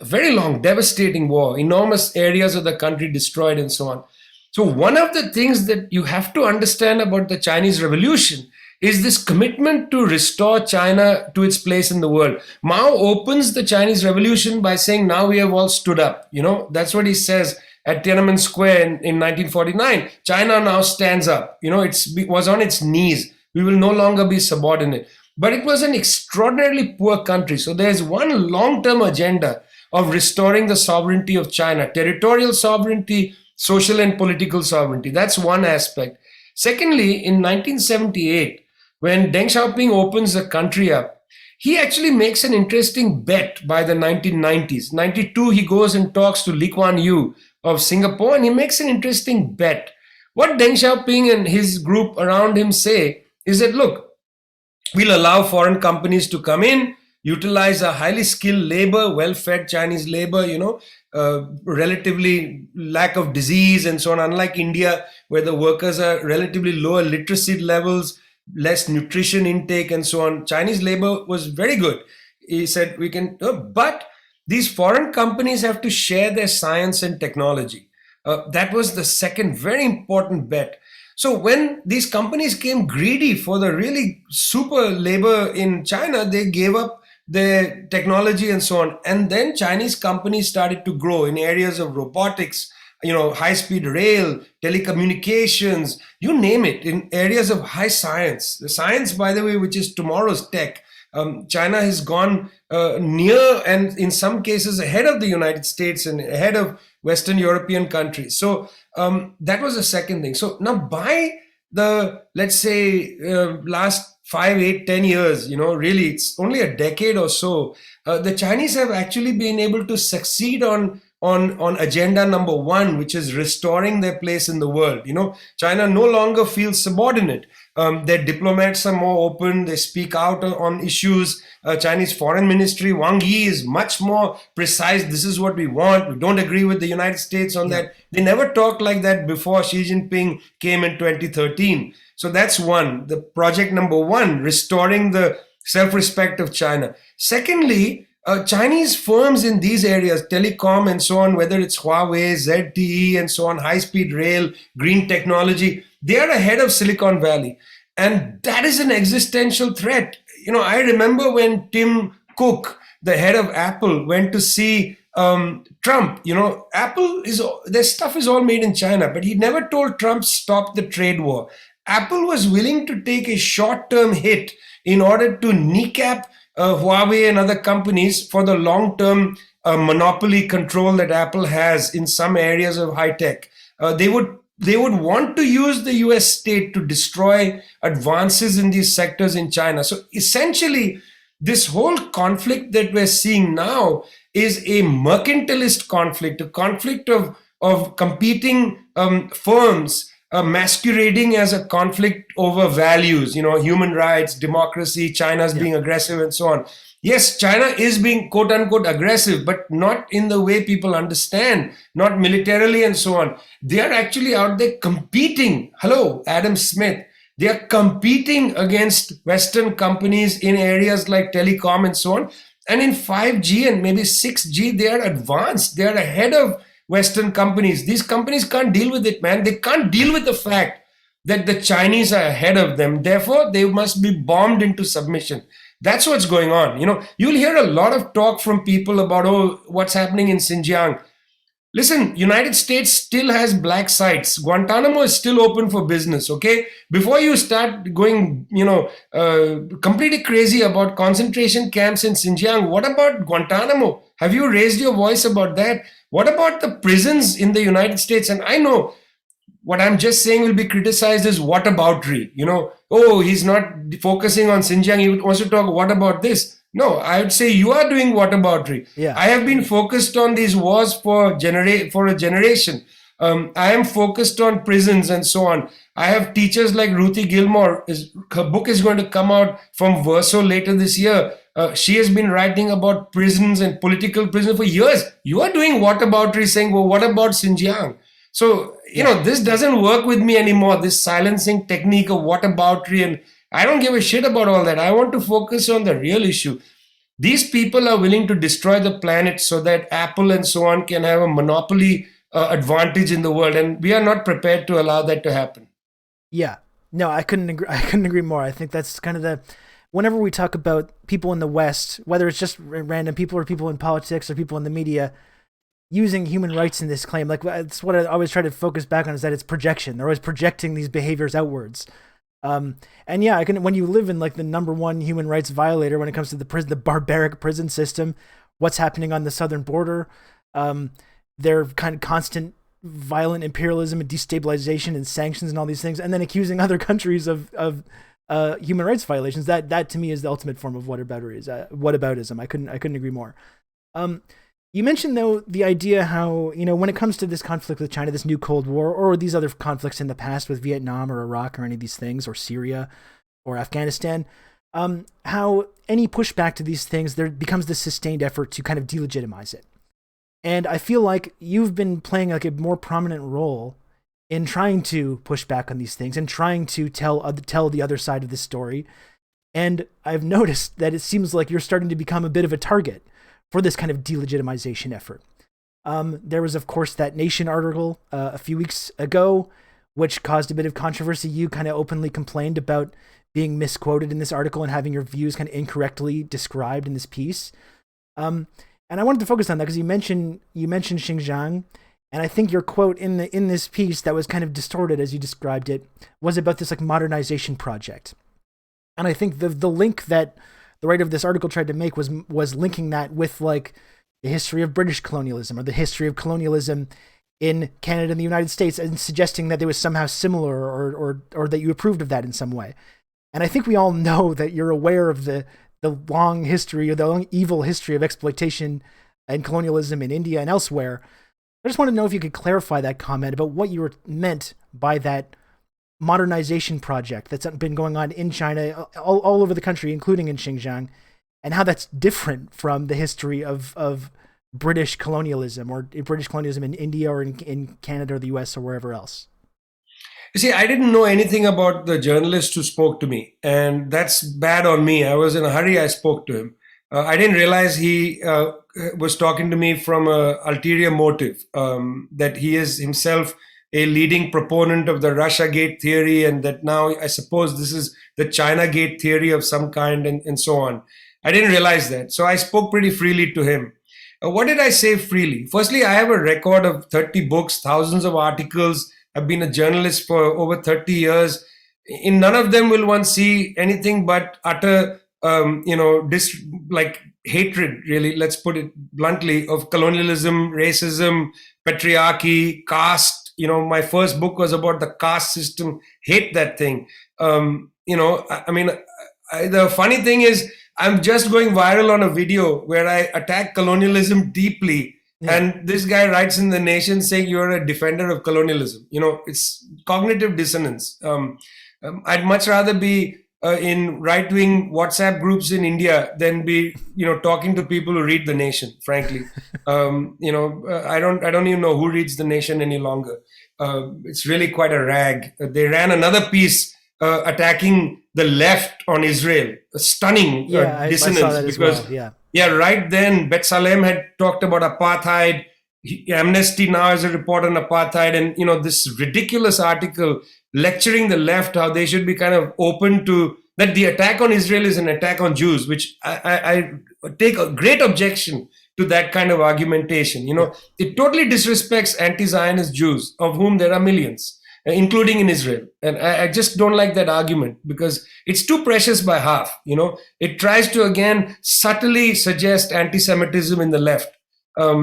Very long, devastating war, enormous areas of the country destroyed and so on. So one of the things that you have to understand about the Chinese Revolution is this commitment to restore China to its place in the world. Mao opens the Chinese Revolution by saying, now we have all stood up. That's what he says at Tiananmen Square in 1949. China now stands up. It was on its knees. We will no longer be subordinate. But it was an extraordinarily poor country. So there's one long-term agenda of restoring the sovereignty of China, territorial sovereignty, social and political sovereignty. That's one aspect. Secondly, in 1978, when Deng Xiaoping opens the country up, he actually makes an interesting bet by the 1990s. 92, he goes and talks to Lee Kuan Yew of Singapore, and he makes an interesting bet. What Deng Xiaoping and his group around him say is that, look, we'll allow foreign companies to come in, utilize a highly skilled labor, well-fed Chinese labor, relatively lack of disease and so on, unlike India, where the workers are relatively lower literacy levels, less nutrition intake and so on. Chinese labor was very good. He said, we can, but these foreign companies have to share their science and technology. That was the second very important bet. So when these companies came greedy for the really super labor in China, they gave up their technology and so on. And then Chinese companies started to grow in areas of robotics, high-speed rail, telecommunications, you name it, in areas of high science. The science, by the way, which is tomorrow's tech. China has gone near and in some cases ahead of the United States and ahead of Western European countries. So that was the second thing. So now by the, let's say, last 5, 8, 10 years, really it's only a decade or so, the Chinese have actually been able to succeed on agenda number one, which is restoring their place in the world. China no longer feels subordinate. Their diplomats are more open. They speak out on issues. Chinese Foreign Ministry, Wang Yi, is much more precise. This is what we want. We don't agree with the United States on that. They never talked like that before Xi Jinping came in 2013. So that's one, the project number one, restoring the self-respect of China. Secondly, Chinese firms in these areas, telecom and so on, whether it's Huawei, ZTE and so on, high-speed rail, green technology, they are ahead of Silicon Valley. And that is an existential threat. I remember when Tim Cook, the head of Apple, went to see Trump. Apple their stuff is all made in China, but he never told Trump stop the trade war. Apple was willing to take a short-term hit in order to kneecap Huawei and other companies for the long-term monopoly control that Apple has in some areas of high tech. They would want to use the US state to destroy advances in these sectors in China. So essentially, this whole conflict that we're seeing now is a mercantilist conflict, a conflict of competing firms masquerading as a conflict over values, human rights, democracy, China's being aggressive and so on. Yes, China is being quote unquote aggressive, but not in the way people understand, not militarily and so on. They are actually out there competing. Hello, Adam Smith. They are competing against Western companies in areas like telecom and so on. And in 5G and maybe 6G, they are advanced. They are ahead of Western companies. These companies can't deal with it, man. They can't deal with the fact that the Chinese are ahead of them. Therefore, they must be bombed into submission. That's what's going on. You'll hear a lot of talk from people about, oh, what's happening in Xinjiang. Listen, United States still has black sites. Guantanamo is still open for business, okay? Before you start going, completely crazy about concentration camps in Xinjiang, what about Guantanamo? Have you raised your voice about that? What about the prisons in the United States? And I know what I'm just saying will be criticized as whataboutery. Oh, he's not focusing on Xinjiang. He wants to talk, what about this? No, I would say you are doing whataboutery. Yeah. I have been focused on these wars for a generation. I am focused on prisons and so on. I have teachers like Ruthie Gilmore. Her book is going to come out from Verso later this year. She has been writing about prisons and political prisons for years. You are doing whataboutery, saying, well, what about Xinjiang? So, this doesn't work with me anymore, this silencing technique of whataboutery. And I don't give a shit about all that. I want to focus on the real issue. These people are willing to destroy the planet so that Apple and so on can have a monopoly advantage in the world. And we are not prepared to allow that to happen. Yeah. No, I couldn't agree more. I think that's kind of whenever we talk about people in the West, whether it's just random people or people in politics or people in the media, using human rights in this claim, like that's what I always try to focus back on, is that it's projection. They're always projecting these behaviors outwards. And yeah, when you live in like the number one human rights violator when it comes to the barbaric prison system, what's happening on the southern border, their kind of constant violent imperialism and destabilization and sanctions and all these things, and then accusing other countries of human rights violations. That to me is the ultimate form of whataboutism. I couldn't agree more. You mentioned, though, the idea how, when it comes to this conflict with China, this new Cold War, or these other conflicts in the past with Vietnam or Iraq or any of these things, or Syria or Afghanistan, how any pushback to these things, there becomes this sustained effort to kind of delegitimize it. And I feel like you've been playing like a more prominent role in trying to push back on these things and trying to tell the other side of the story. And I've noticed that it seems like you're starting to become a bit of a target for this kind of delegitimization effort. There was, of course, that Nation article a few weeks ago, which caused a bit of controversy. You kind of openly complained about being misquoted in this article and having your views kind of incorrectly described in this piece. And I wanted to focus on that because you mentioned Xinjiang, and I think your quote in this piece that was kind of distorted as you described it was about this like modernization project. And I think the link that the writer of this article tried to make was linking that with like the history of British colonialism or the history of colonialism in Canada and the United States, and suggesting that they was somehow similar or that you approved of that in some way. And I think we all know that you're aware of the long history or the long evil history of exploitation and colonialism in India and elsewhere. I just want to know if you could clarify that comment about what you meant by that modernization project that's been going on in China, all over the country, including in Xinjiang, and how that's different from the history of British colonialism or British colonialism in India or in Canada or the US or wherever else. You see, I didn't know anything about the journalist who spoke to me, and that's bad on me. I was in a hurry. I spoke to him. I didn't realize he was talking to me from an ulterior motive, that he is himself a leading proponent of the Russia Gate theory, and that now I suppose this is the China Gate theory of some kind, and so on. I didn't realize that. So I spoke pretty freely to him. What did I say freely? Firstly, I have a record of 30 books, thousands of articles. I've been a journalist for over 30 years. In none of them will one see anything but utter, hatred, really, let's put it bluntly, of colonialism, racism, patriarchy, caste. My first book was about the caste system. Hate that thing. The funny thing is, I'm just going viral on a video where I attack colonialism deeply. Yeah. And this guy writes in The Nation saying you're a defender of colonialism. It's cognitive dissonance. I'd much rather be in right-wing WhatsApp groups in India than be, talking to people who read The Nation, frankly. I don't even know who reads The Nation any longer. It's really quite a rag. They ran another piece attacking the left on Israel. A stunning dissonance. I saw that because, right then, Betsalem had talked about apartheid. Amnesty now has a report on apartheid. And, this ridiculous article lecturing the left how they should be kind of open to that the attack on Israel is an attack on Jews, which I take a great objection to that kind of argumentation. It totally disrespects anti-Zionist Jews, of whom there are millions, including in Israel. And I just don't like that argument because it's too precious by half. It tries to, again, subtly suggest anti-Semitism in the left. I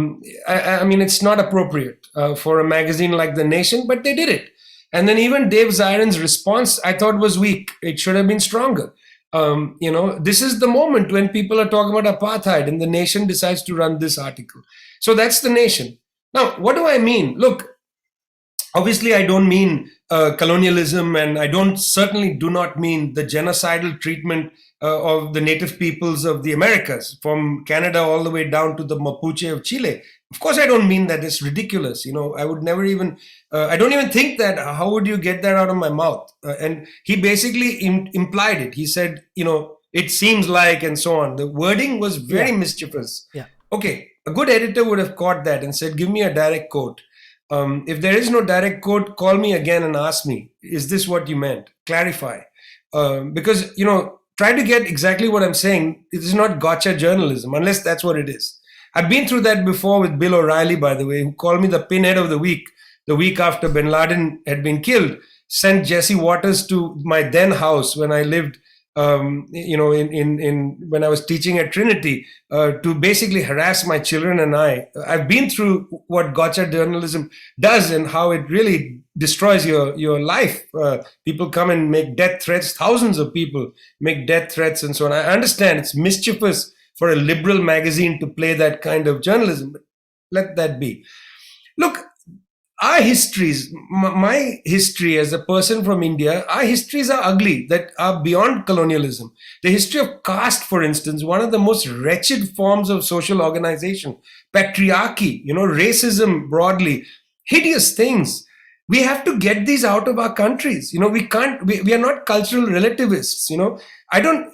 mean, it's not appropriate for a magazine like The Nation, but they did it. And then even Dave Zirin's response, I thought, was weak. It should have been stronger. This is the moment when people are talking about apartheid and The Nation decides to run this article. So that's The Nation. Now, what do I mean? Look, obviously, I don't mean colonialism, and I certainly do not mean the genocidal treatment of the native peoples of the Americas, from Canada all the way down to the Mapuche of Chile. Of course, I don't mean that. It's ridiculous. I would never even, I don't even think that. How would you get that out of my mouth? And he basically implied it. He said, it seems like, and so on. The wording was very mischievous. Yeah. Okay, a good editor would have caught that and said, give me a direct quote. If there is no direct quote, call me again and ask me, is this what you meant? Clarify. Because, try to get exactly what I'm saying. It is not gotcha journalism, unless that's what it is. I've been through that before with Bill O'Reilly, by the way, who called me the pinhead of the week after bin Laden had been killed, sent Jesse Waters to my then house when I lived, when I was teaching at Trinity, to basically harass my children and I. I've been through what gotcha journalism does and how it really destroys your life. People come and make death threats. Thousands of people make death threats and so on. I understand it's mischievous for a liberal magazine to play that kind of journalism, but let that be. Look, our histories, my history as a person from India, our histories are ugly, that are beyond colonialism. The history of caste, for instance, one of the most wretched forms of social organization, patriarchy, racism broadly, hideous things. We have to get these out of our countries. We are not cultural relativists. You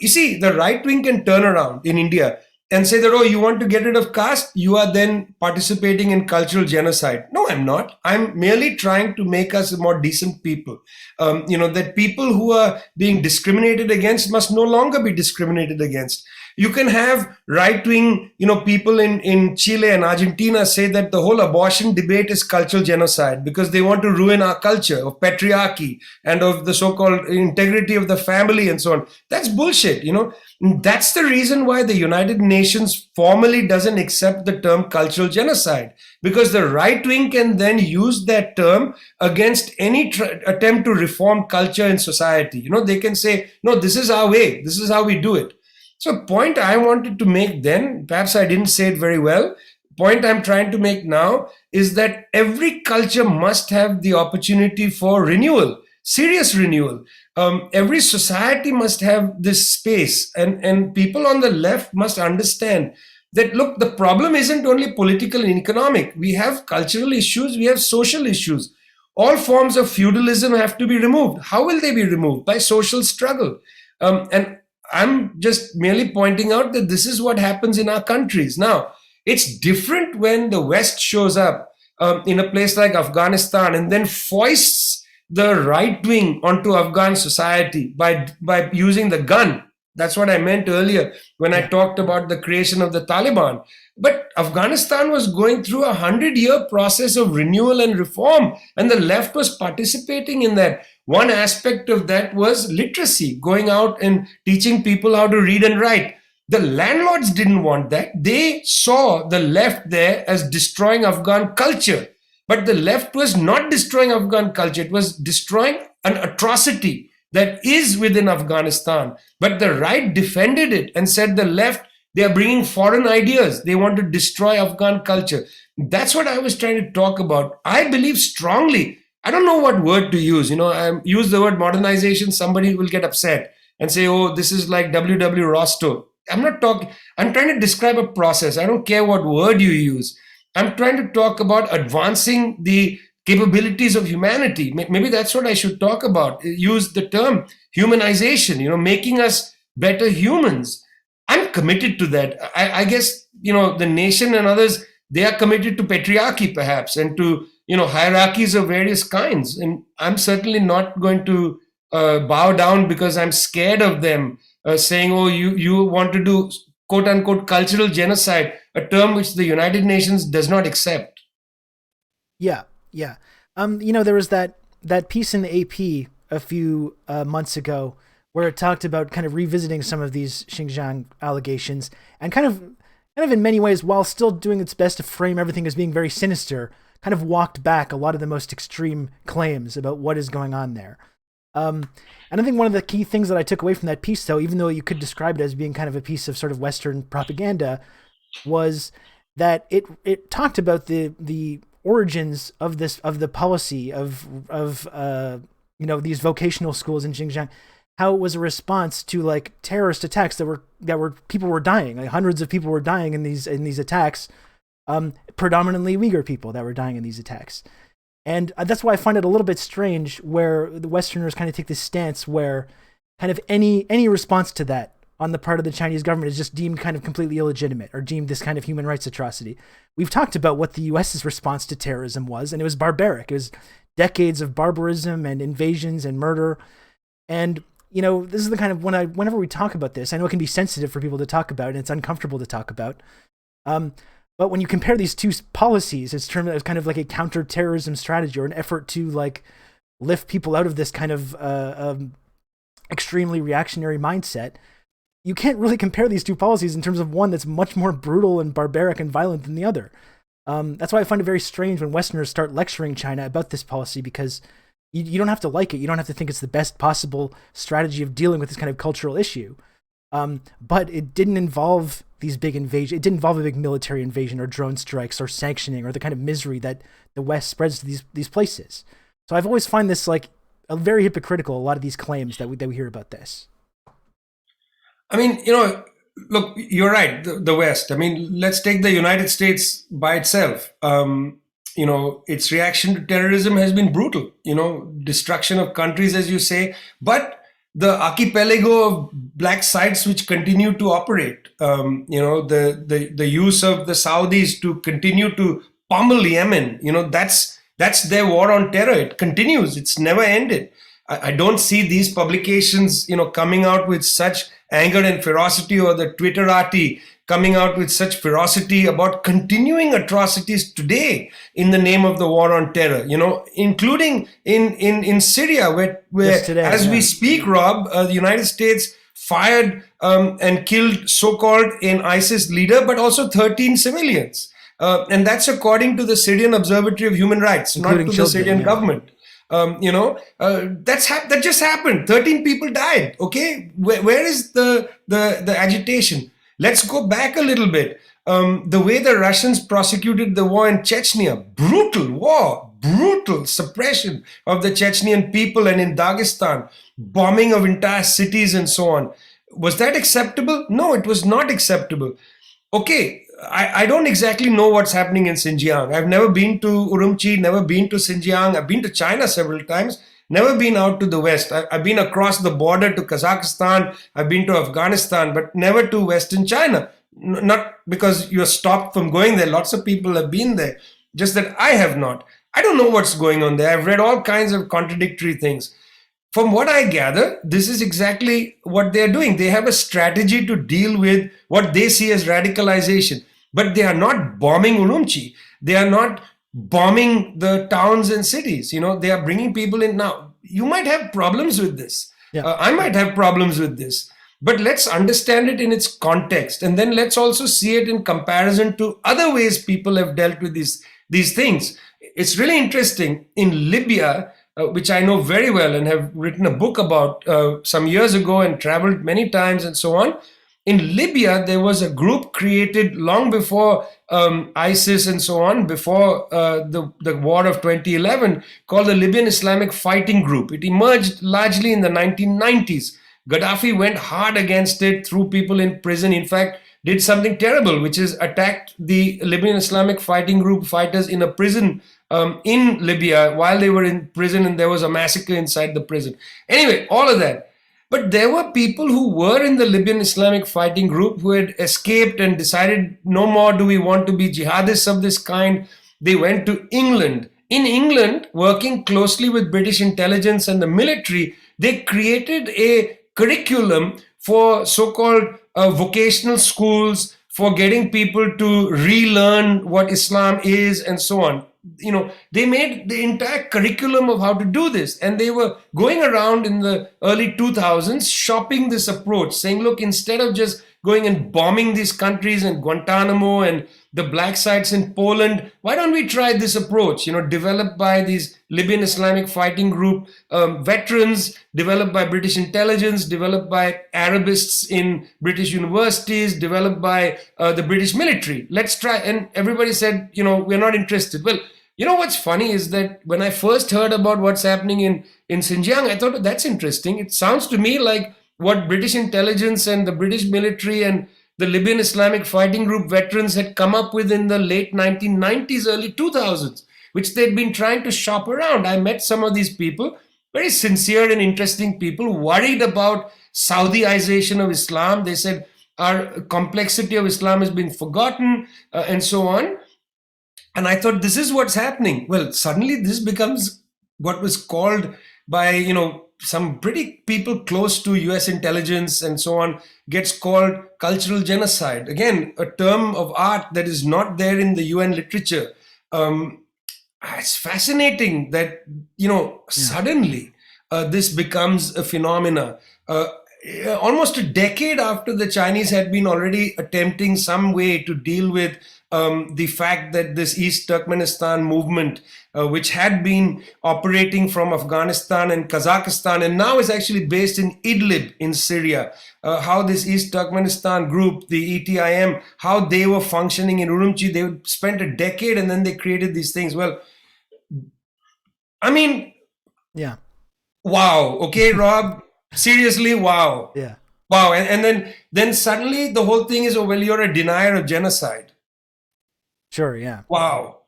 see, the right wing can turn around in India and say that, oh, you want to get rid of caste? You are then participating in cultural genocide. No, I'm not. I'm merely trying to make us more decent people. That people who are being discriminated against must no longer be discriminated against. You can have right-wing, people in Chile and Argentina say that the whole abortion debate is cultural genocide because they want to ruin our culture of patriarchy and of the so-called integrity of the family and so on. That's bullshit, That's the reason why the United Nations formally doesn't accept the term cultural genocide, because the right wing can then use that term against any attempt to reform culture and society. They can say, no, this is our way. This is how we do it. So point I wanted to make then, perhaps I didn't say it very well, point I'm trying to make now is that every culture must have the opportunity for renewal, serious renewal. Every society must have this space, and people on the left must understand that, look, the problem isn't only political and economic. We have cultural issues, we have social issues. All forms of feudalism have to be removed. How will they be removed? By social struggle. And I'm just merely pointing out that this is what happens in our countries. Now, it's different when the West shows up in a place like Afghanistan and then foists the right wing onto Afghan society by using the gun. That's what I meant earlier when I talked about the creation of the Taliban. But Afghanistan was going through a 100-year process of renewal and reform, and the left was participating in that. One aspect of that was literacy, going out and teaching people how to read and write. The landlords didn't want that. They saw the left there as destroying Afghan culture. But the left was not destroying Afghan culture. It was destroying an atrocity that is within Afghanistan. But the right defended it and said the left, they are bringing foreign ideas. They want to destroy Afghan culture. That's what I was trying to talk about. I believe strongly. I don't know what word to use. I use the word modernization. Somebody will get upset and say, oh, this is like W.W. Rostow. I'm not talking. I'm trying to describe a process. I don't care what word you use. I'm trying to talk about advancing the capabilities of humanity. Maybe that's what I should talk about. Use the term humanization, making us better humans. I'm committed to that. I guess, the nation and others, they are committed to patriarchy perhaps and to hierarchies of various kinds. And I'm certainly not going to bow down because I'm scared of them saying, oh, you want to do quote unquote cultural genocide, a term which the United Nations does not accept. Yeah, yeah. There was that piece in the AP a few months ago where it talked about kind of revisiting some of these Xinjiang allegations and kind of in many ways, while still doing its best to frame everything as being very sinister, kind of walked back a lot of the most extreme claims about what is going on there. And I think one of the key things that I took away from that piece, though, even though you could describe it as being kind of a piece of sort of Western propaganda, was that it talked about the origins of the policy of these vocational schools in Xinjiang, how it was a response to like terrorist attacks that were people were dying, like hundreds of people were dying in these attacks, predominantly Uyghur people that were dying in these attacks. And that's why I find it a little bit strange where the Westerners kind of take this stance where kind of any response to that on the part of the Chinese government is just deemed kind of completely illegitimate or deemed this kind of human rights atrocity. We've talked about what the US's response to terrorism was, and it was barbaric. It was decades of barbarism and invasions and murder. And, this is the kind of, whenever we talk about this, I know it can be sensitive for people to talk about and it's uncomfortable to talk about. But when you compare these two policies, it's termed as kind of like a counter-terrorism strategy or an effort to like lift people out of this kind of extremely reactionary mindset. You can't really compare these two policies in terms of one that's much more brutal and barbaric and violent than the other. That's why I find it very strange when Westerners start lecturing China about this policy, because you don't have to like it. You don't have to think it's the best possible strategy of dealing with this kind of cultural issue. But it didn't involve these big invasions. It didn't involve a big military invasion or drone strikes or sanctioning or the kind of misery that the West spreads to these places. So I've always find this like a very hypocritical, a lot of these claims that we hear about this. I mean, look, you're right, the West. I mean, let's take the United States by itself. Its reaction to terrorism has been brutal, destruction of countries, as you say, but the archipelago of black sites which continue to operate, the use of the Saudis to continue to pummel Yemen, that's their war on terror. It continues. It's never ended. I don't see these publications, coming out with such anger and ferocity, or the Twitterati coming out with such ferocity about continuing atrocities today in the name of the war on terror, including in Syria, where today, as we speak, Rob, the United States fired and killed so-called an ISIS leader, but also 13 civilians. And that's according to the Syrian Observatory of Human Rights, including not to the Syrian government. That just happened. 13 people died. Okay, where is the agitation? Let's go back a little bit. The way the Russians prosecuted the war in Chechnya, brutal war, brutal suppression of the Chechnyan people, and in Dagestan, bombing of entire cities and so on. Was that acceptable? No, it was not acceptable. Okay, I don't exactly know what's happening in Xinjiang. I've never been to Urumqi, never been to Xinjiang. I've been to China several times, never been out to the West. I've been across the border to Kazakhstan. I've been to Afghanistan, but never to Western China. Not because you're stopped from going there. Lots of people have been there, just that I have not. I don't know what's going on there. I've read all kinds of contradictory things. From what I gather, this is exactly what they're doing. They have a strategy to deal with what they see as radicalization. But they are not bombing Urumqi. They are not bombing the towns and cities. They are bringing people in. Now, you might have problems with this. Yeah. I might have problems with this. But let's understand it in its context. And then let's also see it in comparison to other ways people have dealt with these things. It's really interesting. In Libya, which I know very well and have written a book about some years ago and traveled many times and so on. In Libya, there was a group created long before ISIS and so on, before the war of 2011, called the Libyan Islamic Fighting Group. It emerged largely in the 1990s. Gaddafi went hard against it, threw people in prison. In fact, did something terrible, which is attacked the Libyan Islamic Fighting Group fighters in a prison in Libya while they were in prison, and there was a massacre inside the prison. Anyway, all of that. But there were people who were in the Libyan Islamic Fighting Group who had escaped and decided, no more do we want to be jihadists of this kind. They went to England in England, working closely with British intelligence and the military, they created a curriculum for so-called vocational schools for getting people to relearn what Islam is and so on. They made the entire curriculum of how to do this, and they were going around in the early 2000s shopping this approach, saying, look, instead of just going and bombing these countries and Guantanamo and the black sites in Poland, why don't we try this approach, developed by these Libyan Islamic Fighting Group veterans, developed by British intelligence, developed by Arabists in British universities, developed by the British military. Let's try. And everybody said, we're not interested. Well, what's funny is that when I first heard about what's happening in Xinjiang, I thought, oh, that's interesting. It sounds to me like what British intelligence and the British military and the Libyan Islamic Fighting Group veterans had come up with in the late 1990s, early 2000s, which they'd been trying to shop around. I met some of these people, very sincere and interesting people, worried about Saudiization of Islam. They said our complexity of Islam has been forgotten, and so on. And I thought, this is what's happening. Well, suddenly this becomes what was called by, some pretty people close to US intelligence and so on, gets called cultural genocide. Again, a term of art that is not there in the UN literature. It's fascinating that, suddenly this becomes a phenomena. Almost a decade after the Chinese had been already attempting some way to deal with the fact that this East Turkmenistan movement, which had been operating from Afghanistan and Kazakhstan and now is actually based in Idlib in Syria, how this East Turkmenistan group, the ETIM, how they were functioning in Urumqi. They spent a decade and then they created these things. Well, I mean, yeah. Wow. Okay, Rob. Seriously, wow. Yeah. Wow. And then suddenly the whole thing is, oh, well, you're a denier of genocide. Sure, yeah. Wow.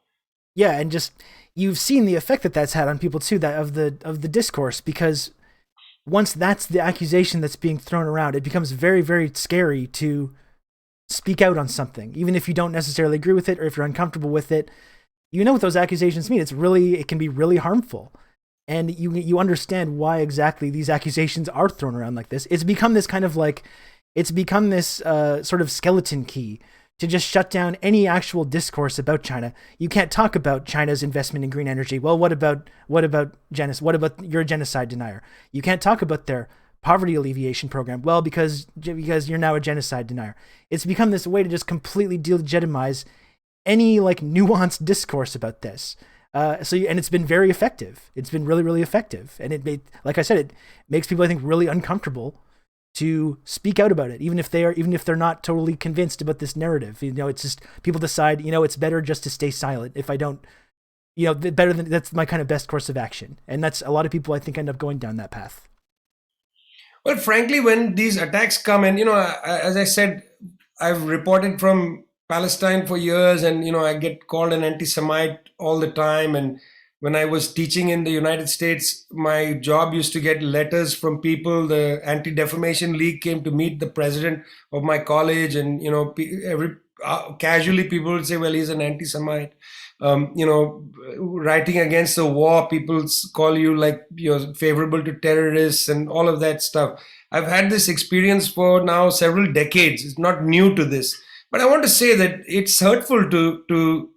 Yeah, and just you've seen the effect that that's had on people too, that of the discourse, because once that's the accusation that's being thrown around, it becomes very, very scary to speak out on something, even if you don't necessarily agree with it or if you're uncomfortable with it. You know what those accusations mean. It can be really harmful. And you understand why exactly these accusations are thrown around like this. It's become this kind of like, it's become this sort of skeleton key to just shut down any actual discourse about China. You can't talk about China's investment in green energy. Well, what about genocide? What about you're a genocide denier? You can't talk about their poverty alleviation program. Well, because you're now a genocide denier. It's become this way to just completely delegitimize any like nuanced discourse about this. And it's been very effective. It's been really, really effective. And it made, like I said, it makes people, I think, really uncomfortable to speak out about it, even if they're not totally convinced about this narrative. It's just people decide, it's better just to stay silent. If I don't, that's my kind of best course of action. And that's a lot of people, I think, end up going down that path. Well, frankly, when these attacks come, and as I said, I've reported from Palestine for years, and I get called an anti-Semite all the time. And when I was teaching in the United States, my job used to get letters from people. The Anti-Defamation League came to meet the president of my college, and casually people would say, "Well, he's an anti-Semite." Writing against the war, people call you like you're favorable to terrorists and all of that stuff. I've had this experience for now several decades. It's not new to this. But I want to say that it's hurtful to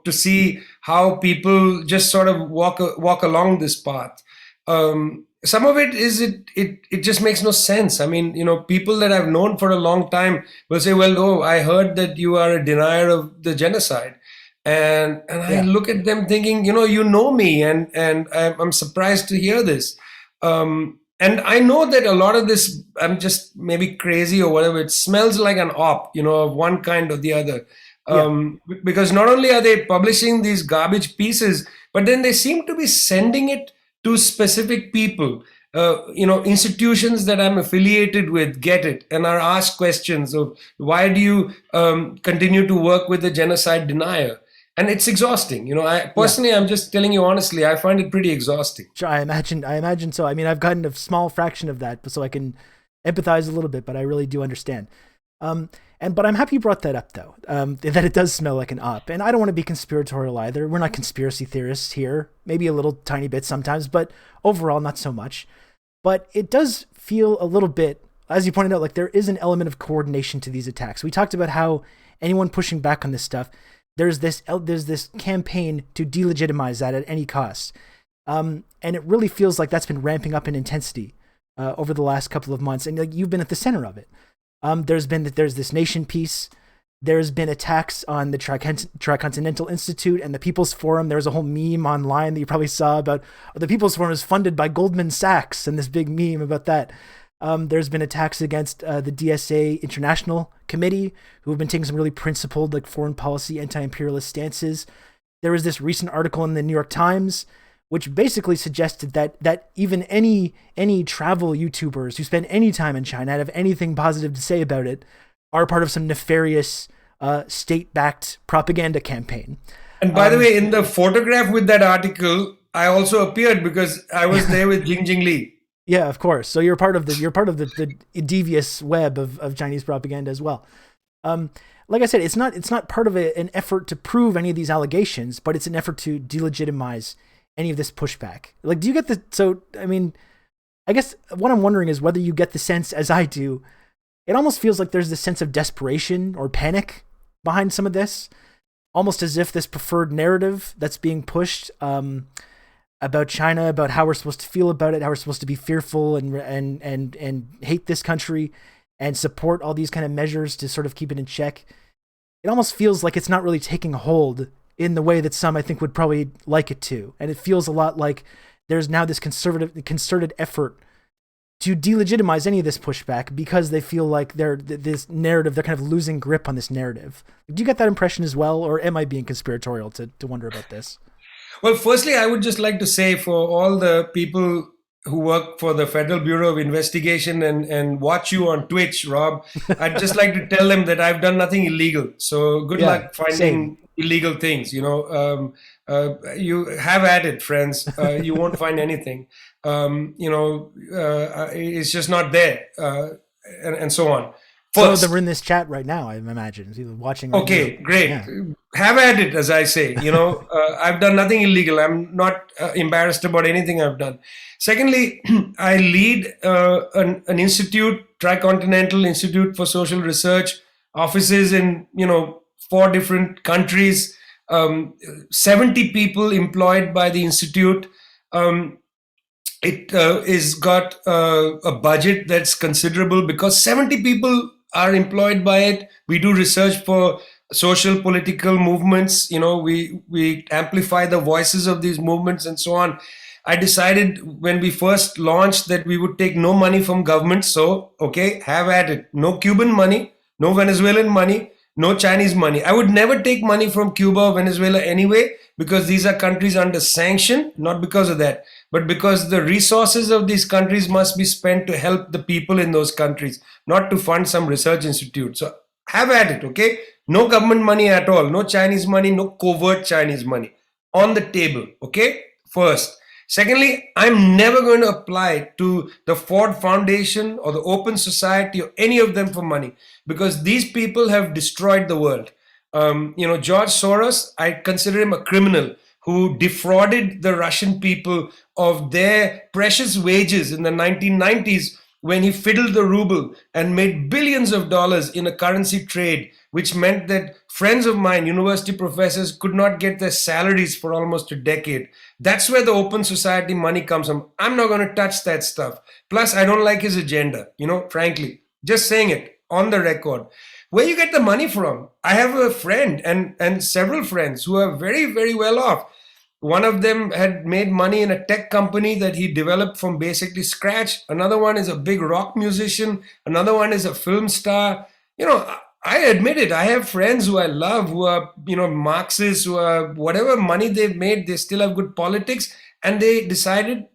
see how people just sort of walk along this path. Some of it is it just makes no sense. I mean, people that I've known for a long time will say, "Well, oh, I heard that you are a denier of the genocide," and I look at them thinking, you know me, and I'm surprised to hear this. And I know that a lot of this, I'm just maybe crazy or whatever, it smells like an op, of one kind or the other. Because not only are they publishing these garbage pieces, but then they seem to be sending it to specific people. Institutions that I'm affiliated with get it and are asked questions of why do you continue to work with a genocide denier? And it's exhausting. I personally, I'm just telling you honestly, I find it pretty exhausting. Sure, I imagine so. I mean, I've gotten a small fraction of that, so I can empathize a little bit, but I really do understand. But I'm happy you brought that up, though. That it does smell like an op, and I don't want to be conspiratorial either. We're not conspiracy theorists here. Maybe a little tiny bit sometimes, but overall, not so much. But it does feel a little bit, as you pointed out, like there is an element of coordination to these attacks. We talked about how anyone pushing back on this stuff, there's this campaign to delegitimize that at any cost, and it really feels like that's been ramping up in intensity over the last couple of months, and like you've been at the center of it. There's this nation piece. There's been attacks on the Tricontinental Institute and the People's Forum. There was a whole meme online that you probably saw about the People's Forum is funded by Goldman Sachs, and this big meme about that. There's been attacks against the DSA International Committee, who have been taking some really principled, like foreign policy, anti-imperialist stances. There was this recent article in the New York Times, which basically suggested that even any travel YouTubers who spend any time in China and have anything positive to say about it are part of some nefarious state-backed propaganda campain. And by the way, in the photograph with that article, I also appeared because I was there with Jing Li. Yeah, of course. So you're part of the devious web of Chinese propaganda as well. Like I said, it's not part of an effort to prove any of these allegations, but it's an effort to delegitimize any of this pushback. Like, do you get the? So, I mean, I guess what I'm wondering is whether you get the sense, as I do, it almost feels like there's this sense of desperation or panic behind some of this, almost as if this preferred narrative that's being pushed about China, about how we're supposed to feel about it, how we're supposed to be fearful and hate this country and support all these kind of measures to sort of keep it in check. It almost feels like it's not really taking hold in the way that some, I think, would probably like it to. And it feels a lot like there's now this concerted effort to delegitimize any of this pushback because they feel like they're kind of losing grip on this narrative. Do you get that impression as well, or am I being conspiratorial to wonder about this? Well, firstly, I would just like to say for all the people who work for the Federal Bureau of Investigation and watch you on Twitch, Rob, I'd just like to tell them that I've done nothing illegal. So good luck finding illegal things. You have at it, friends. You won't find anything. It's just not there, and so on. First, so they're in this chat right now, I imagine. Watching. Right okay, now. Great. Yeah. Have at it, as I say. I've done nothing illegal. I'm not embarrassed about anything I've done. Secondly, I lead an institute, Tricontinental Institute for Social Research, offices in 4 different countries, 70 people employed by the institute. It is got a budget that's considerable because 70 people are employed by it. We do research for social political movements. We amplify the voices of these movements and so on. I decided when we first launched that we would take no money from government. So, okay, have at it. No Cuban money, no Venezuelan money, no Chinese money. I would never take money from Cuba or Venezuela anyway, because these are countries under sanction, not because of that, but because the resources of these countries must be spent to help the people in those countries, not to fund some research institute. So have at it, okay? No government money at all, no Chinese money, no covert Chinese money on the table, okay? First. Secondly, I'm never going to apply to the Ford Foundation or the Open Society or any of them for money, because these people have destroyed the world. George Soros, I consider him a criminal who defrauded the Russian people of their precious wages in the 1990s when he fiddled the ruble and made billions of dollars in a currency trade, which meant that friends of mine, university professors, could not get their salaries for almost a decade. That's where the Open Society money comes from. I'm not going to touch that stuff. Plus, I don't like his agenda, frankly. Just saying it on the record. Where you get the money from? I have a friend and several friends who are very, very well off. One of them had made money in a tech company that he developed from basically scratch. Another one is a big rock musician. Another one is a film star. I admit it. I have friends who I love, who are, Marxists, who are whatever money they've made, they still have good politics. And they decided,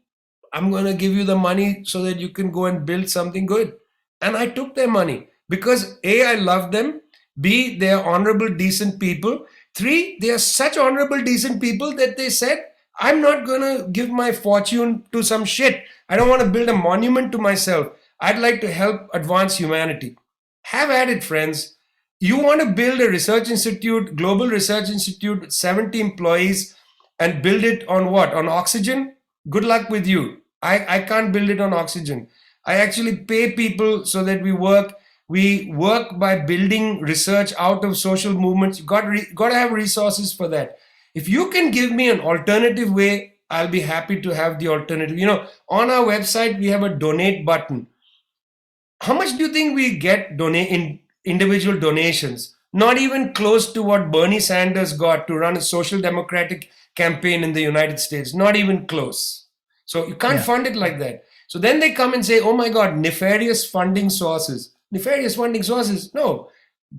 I'm going to give you the money so that you can go and build something good. And I took their money because A, I love them. B, they are honorable, decent people. 3, they are such honorable, decent people that they said, I'm not going to give my fortune to some shit. I don't want to build a monument to myself. I'd like to help advance humanity. Have at it, friends. You want to build a research institute, global research institute with 70 employees and build it on what? On oxygen? Good luck with you. I can't build it on oxygen. I actually pay people so that we work. We work by building research out of social movements. You got to have resources for that. If you can give me an alternative way, I'll be happy to have the alternative. On our website, we have a donate button. How much do you think we get in individual donations? Not even close to what Bernie Sanders got to run a social democratic campaign in the United States. Not even close. So you can't fund it like that. So then they come and say, oh my God, nefarious funding sources. Nefarious funding sources? No.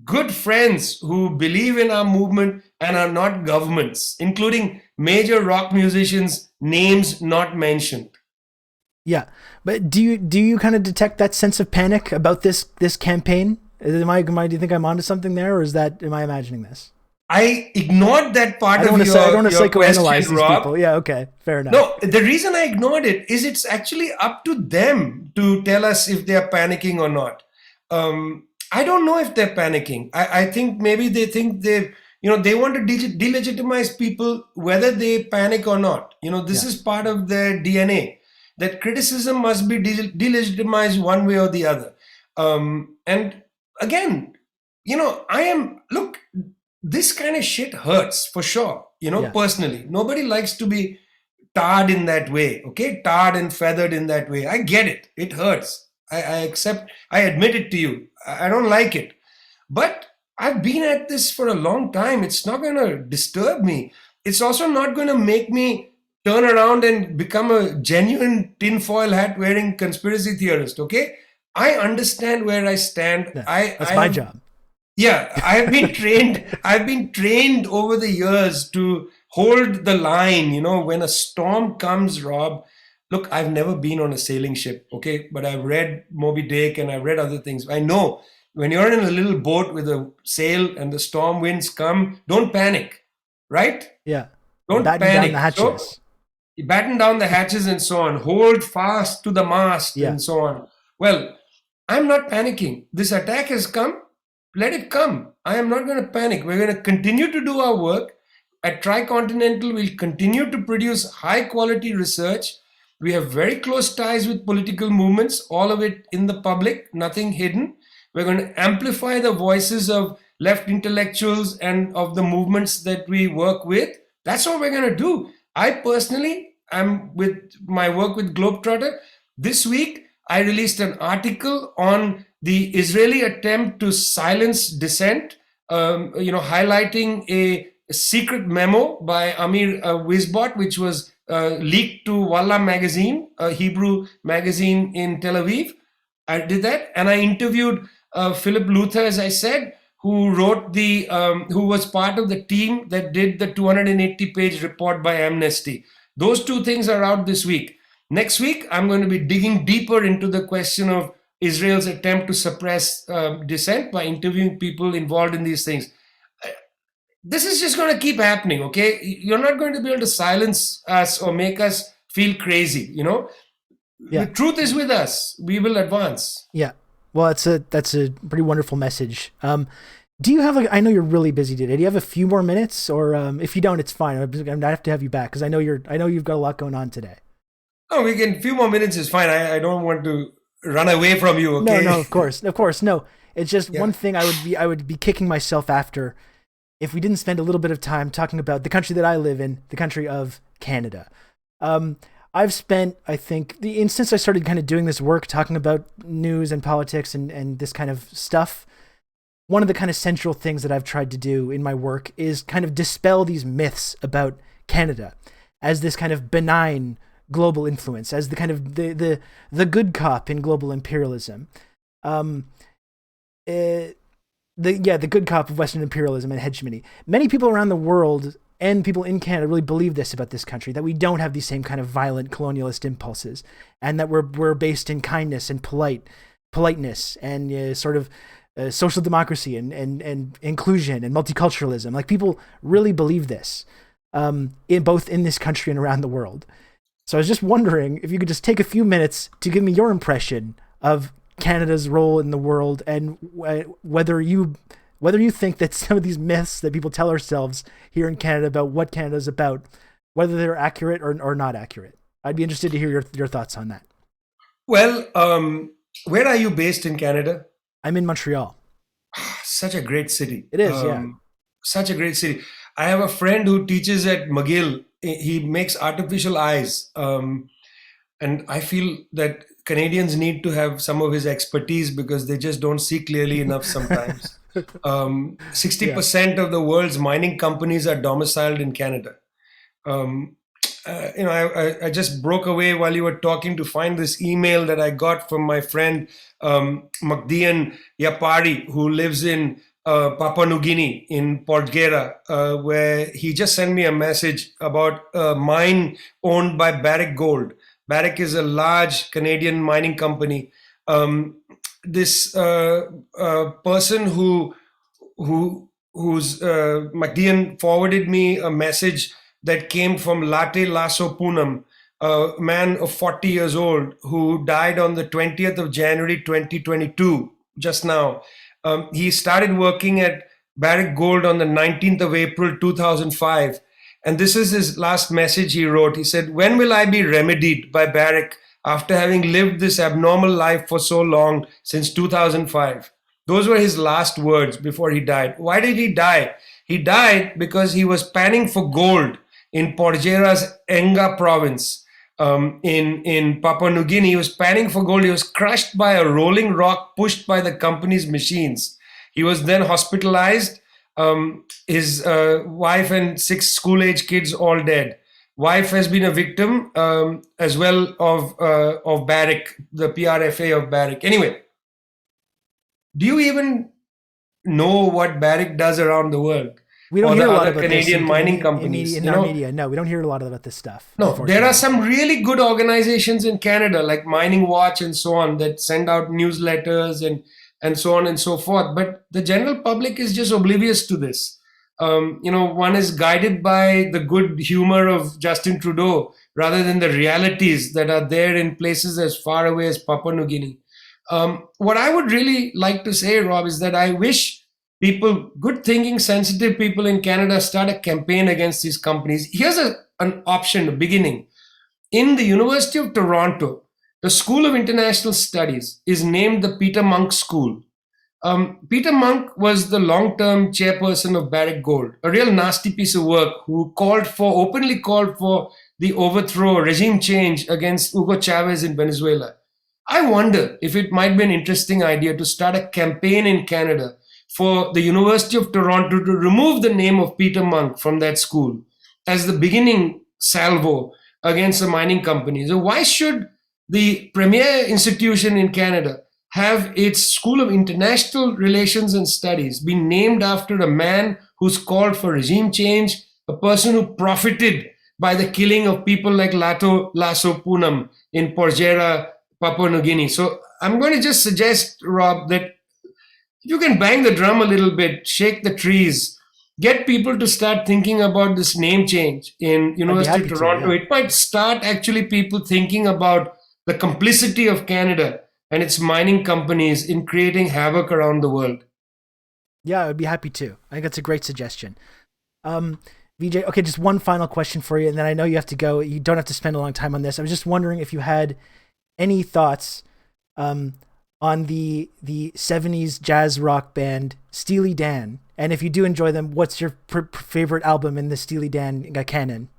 Good friends who believe in our movement and are not governments, including major rock musicians, names not mentioned. Yeah, but do you kind of detect that sense of panic about this campaign? Do you think I'm onto something there, or am I imagining this? I ignored that part of your question, I don't want to psychoanalyze these Rob. people. Yeah, okay, fair enough. No, the reason I ignored it is it's actually up to them to tell us if they are panicking or not. I don't know if they're panicking. I think maybe they think they want to delegitimize people whether they panic or not. This is part of their DNA. That criticism must be delegitimized one way or the other. And again, look, this kind of shit hurts for sure, personally. Nobody likes to be tarred in that way, okay? Tarred and feathered in that way. I get it. It hurts. I accept, I admit it to you. I don't like it. But I've been at this for a long time. It's not going to disturb me. It's also not going to make me turn around and become a genuine tinfoil hat wearing conspiracy theorist, okay? I understand where I stand. Yeah, that's my job. Yeah, I've been trained over the years to hold the line, when a storm comes, Rob. Look, I've never been on a sailing ship, okay? But I've read Moby Dick and I've read other things. I know when you're in a little boat with a sail and the storm winds come, don't panic, right? Yeah. Don't batten panic. Down the hatches. So, you batten down the hatches and so on. Hold fast to the mast and so on. Well, I'm not panicking. This attack has come. Let it come. I am not going to panic. We're going to continue to do our work. At Tricontinental, we'll continue to produce high quality research. We have very close ties with political movements, all of it in the public, nothing hidden. We're going to amplify the voices of left intellectuals and of the movements that we work with. That's what we're going to do. I personally am with my work with Globetrotter. This week, I released an article on the Israeli attempt to silence dissent, highlighting a secret memo by Amir Wizbot, which was leaked to Walla magazine, a Hebrew magazine in Tel Aviv. I did that, and I interviewed Philip Luther, as I said, who was part of the team that did the 280-page report by Amnesty. Those two things are out this week. Next week, I'm going to be digging deeper into the question of Israel's attempt to suppress dissent by interviewing people involved in these things. This is just going to keep happening, okay? You're not going to be able to silence us or make us feel crazy, The truth is with us. We will advance. Yeah. Well, that's a pretty wonderful message. Do you have I know you're really busy today. Do you have a few more minutes, or if you don't, it's fine. I have to have you back because I know you've got a lot going on today. Oh, a few more minutes is fine. I don't want to run away from you. Okay. No, of course, no. It's just one thing I would be kicking myself after if we didn't spend a little bit of time talking about the country that I live in, the country of Canada. I've spent, I think, since I started kind of doing this work, talking about news and politics and this kind of stuff, one of the kind of central things that I've tried to do in my work is kind of dispel these myths about Canada as this kind of benign global influence, as the kind of the good cop in global imperialism. The good cop of Western imperialism and hegemony. Many people around the world and people in Canada really believe this about this country, that we don't have these same kind of violent colonialist impulses, and that we're based in kindness and politeness and sort of social democracy and inclusion and multiculturalism. Like, people really believe this in both in this country and around the world. So I was just wondering if you could just take a few minutes to give me your impression of Canada's role in the world, and whether you think that some of these myths that people tell ourselves here in Canada about what Canada's about, whether they're accurate or not accurate. I'd be interested to hear your thoughts on that. Well, where are you based in Canada? I'm in Montreal. Such a great city. It is, yeah. Such a great city. I have a friend who teaches at McGill. He makes artificial eyes. And I feel that Canadians need to have some of his expertise because they just don't see clearly enough sometimes. 60% of the world's mining companies are domiciled in Canada. I just broke away while you were talking to find this email that I got from my friend Magdian Yapari, who lives in Papua New Guinea in Portgera, where he just sent me a message about a mine owned by Barrick Gold. Barrick is a large Canadian mining company. This person who's Magdian forwarded me a message that came from Late Lasso Poonam, a man of 40 years old who died on the 20th of January 2022, just now. He started working at Barrick Gold on the 19th of April 2005. And this is his last message he wrote. He said, "When will I be remedied by Barrick after having lived this abnormal life for so long since 2005? Those were his last words before he died. Why did he die? He died because he was panning for gold in Porgera's Enga province in Papua New Guinea. He was panning for gold. He was crushed by a rolling rock pushed by the company's machines. He was then hospitalized. His wife and 6 school-age kids all dead. Wife has been a victim as well of Barrick, the PRFA of Barrick. Anyway, do you even know what Barrick does around the world? We don't hear a lot about Canadian mining companies. In our media. No, we don't hear a lot about this stuff. No, there are some really good organizations in Canada, like Mining Watch and so on, that send out newsletters and so on and so forth. But the general public is just oblivious to this. One is guided by the good humor of Justin Trudeau rather than the realities that are there in places as far away as Papua New Guinea. What I would really like to say, Rob, is that I wish people, good thinking, sensitive people in Canada, start a campaign against these companies. Here's an option, a beginning. In the University of Toronto, the School of International Studies is named the Peter Munk School. Peter Munk was the long-term chairperson of Barrick Gold, a real nasty piece of work, who openly called for the overthrow, regime change against Hugo Chavez in Venezuela. I wonder if it might be an interesting idea to start a campaign in Canada for the University of Toronto to remove the name of Peter Munk from that school as the beginning salvo against the mining companies. So why should the premier institution in Canada have its School of International Relations and Studies be named after a man who's called for regime change, a person who profited by the killing of people like Lasso Poonam in Porgera, Papua New Guinea? So I'm going to just suggest, Rob, that you can bang the drum a little bit, shake the trees, get people to start thinking about this name change in University of Toronto. Yeah. It might start actually people thinking about the complicity of Canada and its mining companies in creating havoc around the world. Yeah, I would be happy to. I think that's a great suggestion. Vijay, okay, just one final question for you, and then I know you have to go. You don't have to spend a long time on this. I was just wondering if you had any thoughts on the 70s jazz rock band Steely Dan, and if you do enjoy them, what's your favorite album in the Steely Dan canon?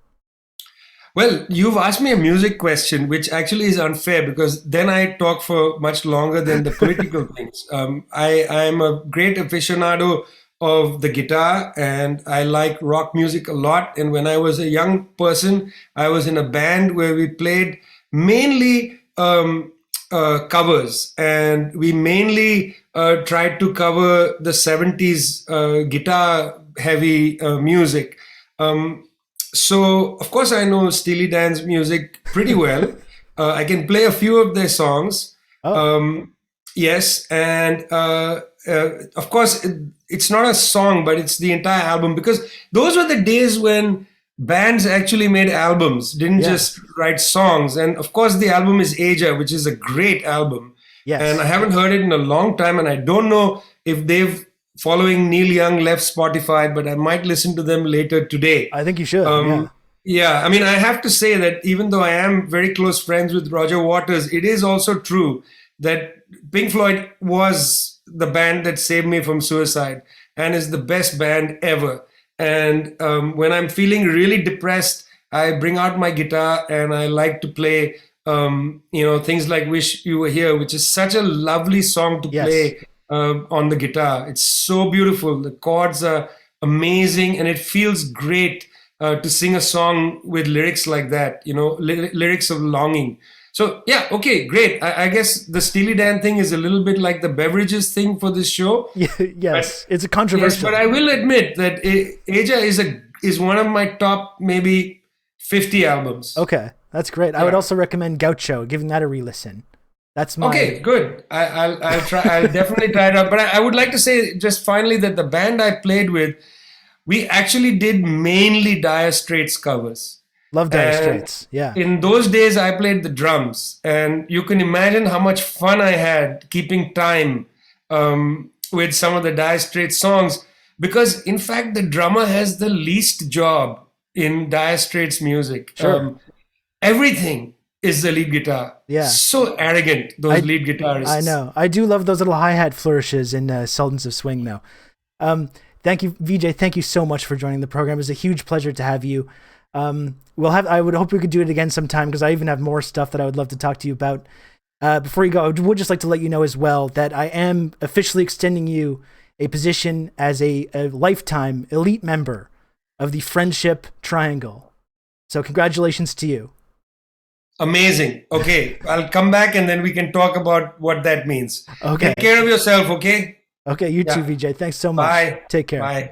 Well, you've asked me a music question, which actually is unfair because then I talk for much longer than the political things. I am a great aficionado of the guitar, and I like rock music a lot. And when I was a young person, I was in a band where we played mainly covers, and we mainly tried to cover the 70s guitar heavy music. So of course I know Steely Dan's music pretty well. I can play a few of their songs. Yes, and of course it's not a song, but it's the entire album, because those were the days when bands actually made albums, didn't just write songs. And of course the album is Aja, which is a great album. Yes. and I haven't heard it in a long time, and I don't know if they've following Neil Young left Spotify, but I might listen to them later today. I think you should. Yeah. Yeah, I mean, I have to say that even though I am very close friends with Roger Waters, it is also true that Pink Floyd was the band that saved me from suicide and is the best band ever. And when I'm feeling really depressed, I bring out my guitar and I like to play, things like "Wish You Were Here," which is such a lovely song to Yes. play on the guitar. It's so beautiful. The chords are amazing, and it feels great to sing a song with lyrics like that, lyrics of longing. So yeah, okay, great. I guess the Steely Dan thing is a little bit like the beverages thing for this show. Yes, it's a controversial. Yes, but I will admit that Aja is one of my top maybe 50 albums. Okay, that's great. I would also recommend Gaucho, giving that a re-listen. That's my Okay, good. I'll try. I'll definitely try it out. But I would like to say just finally that the band I played with, we actually did mainly Dire Straits covers. Love Dire Straits. Yeah. In those days, I played the drums, and you can imagine how much fun I had keeping time with some of the Dire Straits songs. Because in fact, the drummer has the least job in Dire Straits music. Sure. Everything is the lead guitar. Yeah. So arrogant, those lead guitarists. I know. I do love those little hi-hat flourishes in Sultans of Swing, though. Thank you, Vijay. Thank you so much for joining the program. It was a huge pleasure to have you. I would hope we could do it again sometime, because I even have more stuff that I would love to talk to you about. Before you go, I would just like to let you know as well that I am officially extending you a position as a lifetime elite member of the Friendship Triangle. So congratulations to you. Amazing. Okay, I'll come back and then we can talk about what that means. Okay. Take care of yourself, okay? Okay, you too, Vijay. Thanks so much. Bye. Take care. Bye.